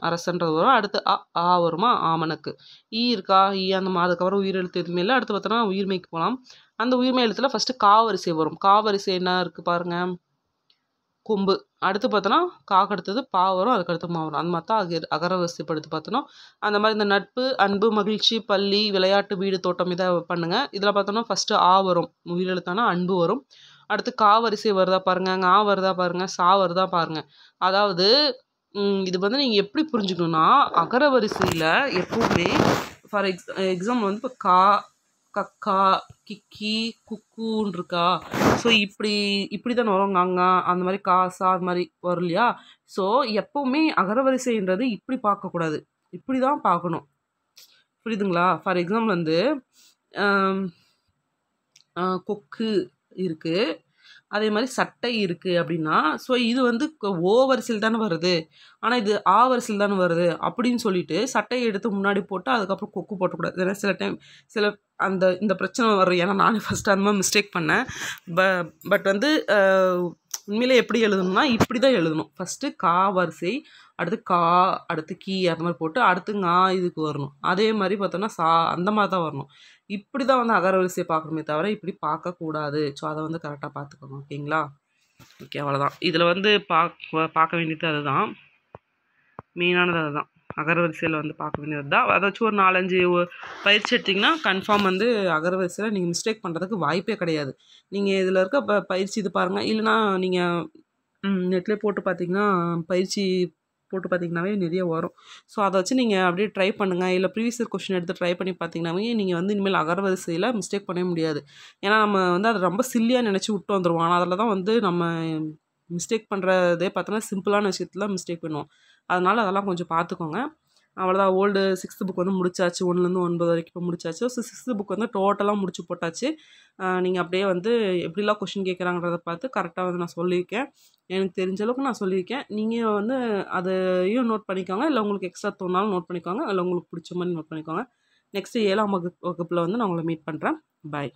அரசன்றது வரும். அடுத்து ஆ வருமா, ஆமணக்கு. ஈ இருக்கா, ஈ அந்த மாதிரி. அதுக்கப்புறம் உயிரெழுத்து எதுவுமே இல்லை. அடுத்து பார்த்தோன்னா உயிர்மைக்கு போகலாம். அந்த உயிர்மை எழுத்தில் ஃபஸ்ட்டு கா வரிசை வரும். கா வரிசை என்ன இருக்குது பாருங்கள், கொம்பு. அடுத்து பார்த்தோன்னா காக்கு அடுத்தது பா வரும், அதுக்கடுத்து மா வரும். அந்த மாதிரி தான் அகர வரிசைப்படுத்தி பார்த்தோன்னா அந்த மாதிரி இந்த நட்பு, அன்பு, மகிழ்ச்சி, பள்ளி, விளையாட்டு, வீடு, தோட்டம் இதை பண்ணுங்கள். இதில் பார்த்தோன்னா ஃபஸ்ட்டு ஆ வரும், உயிரெழுத்தானா அன்பு வரும். அடுத்து கா வரிசை வருதா பாருங்கள், ஆ வருதா பாருங்கள், சா வருதா பாருங்கள். அதாவது இது வந்து நீங்கள் எப்படி புரிஞ்சுக்கணுன்னா, அகர வரிசையில் எப்பவுமே ஃபார் எக்ஸாம்பிள் வந்து இப்போ கா, கக்கா, கிக்கி, குக்குன்னு இருக்கா. ஸோ இப்படி தான் வரும். அங்கா அந்த மாதிரி காசா அது மாதிரி வரும் இல்லையா. ஸோ எப்போவுமே அகரவரிசைன்றது இப்படி பார்க்கக்கூடாது, இப்படி தான் பார்க்கணும். புரியுதுங்களா? ஃபார் எக்ஸாம்பிள் வந்து கொக்கு இருக்குது, அதே மாதிரி சட்டை இருக்குது அப்படின்னா, ஸோ இது வந்து ஓ வரிசையில் தானே வருது, ஆனால் இது ஆ வரிசையில் தானே வருது அப்படின்னு சொல்லிட்டு சட்டையை எடுத்து முன்னாடி போட்டு அதுக்கப்புறம் கொக்கு போட்டக்கூடாது. ஏன்னா சில டைம் இந்த பிரச்சனை வரும். ஏன்னா நானே ஃபஸ்ட்டு அந்த மாதிரி மிஸ்டேக் பண்ணேன். பட் வந்து உண்மையிலே எப்படி எழுதணும்னா இப்படி தான் எழுதணும். ஃபஸ்ட்டு கா வரிசை, அடுத்து கா, அடுத்து கீ அந்த மாதிரி போட்டு அடுத்து ngா இதுக்கு வரணும். அதே மாதிரி பார்த்தோன்னா சா அந்த மாதிரி தான் வரணும். இப்படி தான் வந்து அகர வரிசையை பார்க்கணுமே தவிர இப்படி பார்க்கக்கூடாது. ஸோ அதை வந்து கரெக்டாக பார்த்துக்கோங்க. ஓகேங்களா? ஓகே, அவ்வளோதான். இதில் வந்து பார்க்க வேண்டியது அதுதான், மெயினானது அதுதான். அகர வரிசையில் வந்து பார்க்க வேண்டியது தான். அதாச்சும் ஒரு 4-5 பயிற்சி எடுத்திங்கன்னா கன்ஃபார்ம் வந்து அகர வரிசையில் நீங்கள் மிஸ்டேக் பண்ணுறதுக்கு வாய்ப்பே கிடையாது. நீங்கள் இதில் இருக்க பயிற்சி இது பாருங்கள். இல்லைனா நீங்கள் நெட்லேயே போட்டு பார்த்தீங்கன்னா பயிற்சி போட்டு பார்த்தீங்கன்னாவே நிறைய வரும். ஸோ அதை வச்சு நீங்கள் அப்படியே ட்ரை பண்ணுங்கள். இல்லை ப்ரீவியஸ் இயர் கொஸ்டின் எடுத்து ட்ரை பண்ணி பார்த்தீங்கன்னாவே நீங்கள் வந்து இனிமேல் அகர வரிசையில் மிஸ்டேக் பண்ணவே முடியாது. ஏன்னா நம்ம வந்து அதை ரொம்ப சில்லியாக நினச்சி விட்டு வந்துடுவோம். ஆனால் அதில் தான் வந்து நம்ம மிஸ்டேக் பண்ணுறதே பார்த்தோன்னா சிம்பிளான விஷயத்தில் மிஸ்டேக் பண்ணுவோம். அதனால் அதெல்லாம் கொஞ்சம் பார்த்துக்கோங்க. அவ்வளோதான். ஓல்டு 6th புக் வந்து முடிச்சாச்சு. 1லேருந்து 9 வரைக்கும் இப்போ முடிச்சாச்சு. ஸோ 6th புக் வந்து டோட்டலாக முடிச்சு போட்டாச்சு. நீங்கள் அப்படியே வந்து எப்படிலாம் கொஷின் கேட்குறாங்கிறத பார்த்து கரெக்டாக வந்து நான் சொல்லியிருக்கேன். எனக்கு தெரிஞ்ச அளவுக்கு நான் சொல்லியிருக்கேன். நீங்கள் வந்து அதையும் நோட் பண்ணிக்கோங்க. இல்லை உங்களுக்கு எக்ஸ்ட்ரா தோணாலும் நோட் பண்ணிக்கோங்க. இல்லை உங்களுக்கு பிடிச்ச மாதிரி நோட் பண்ணிக்கோங்க. நெக்ஸ்ட்டு 7ஆம் வகுப்பில் வந்து நான் உங்களை மீட் பண்ணுறேன். பாய்.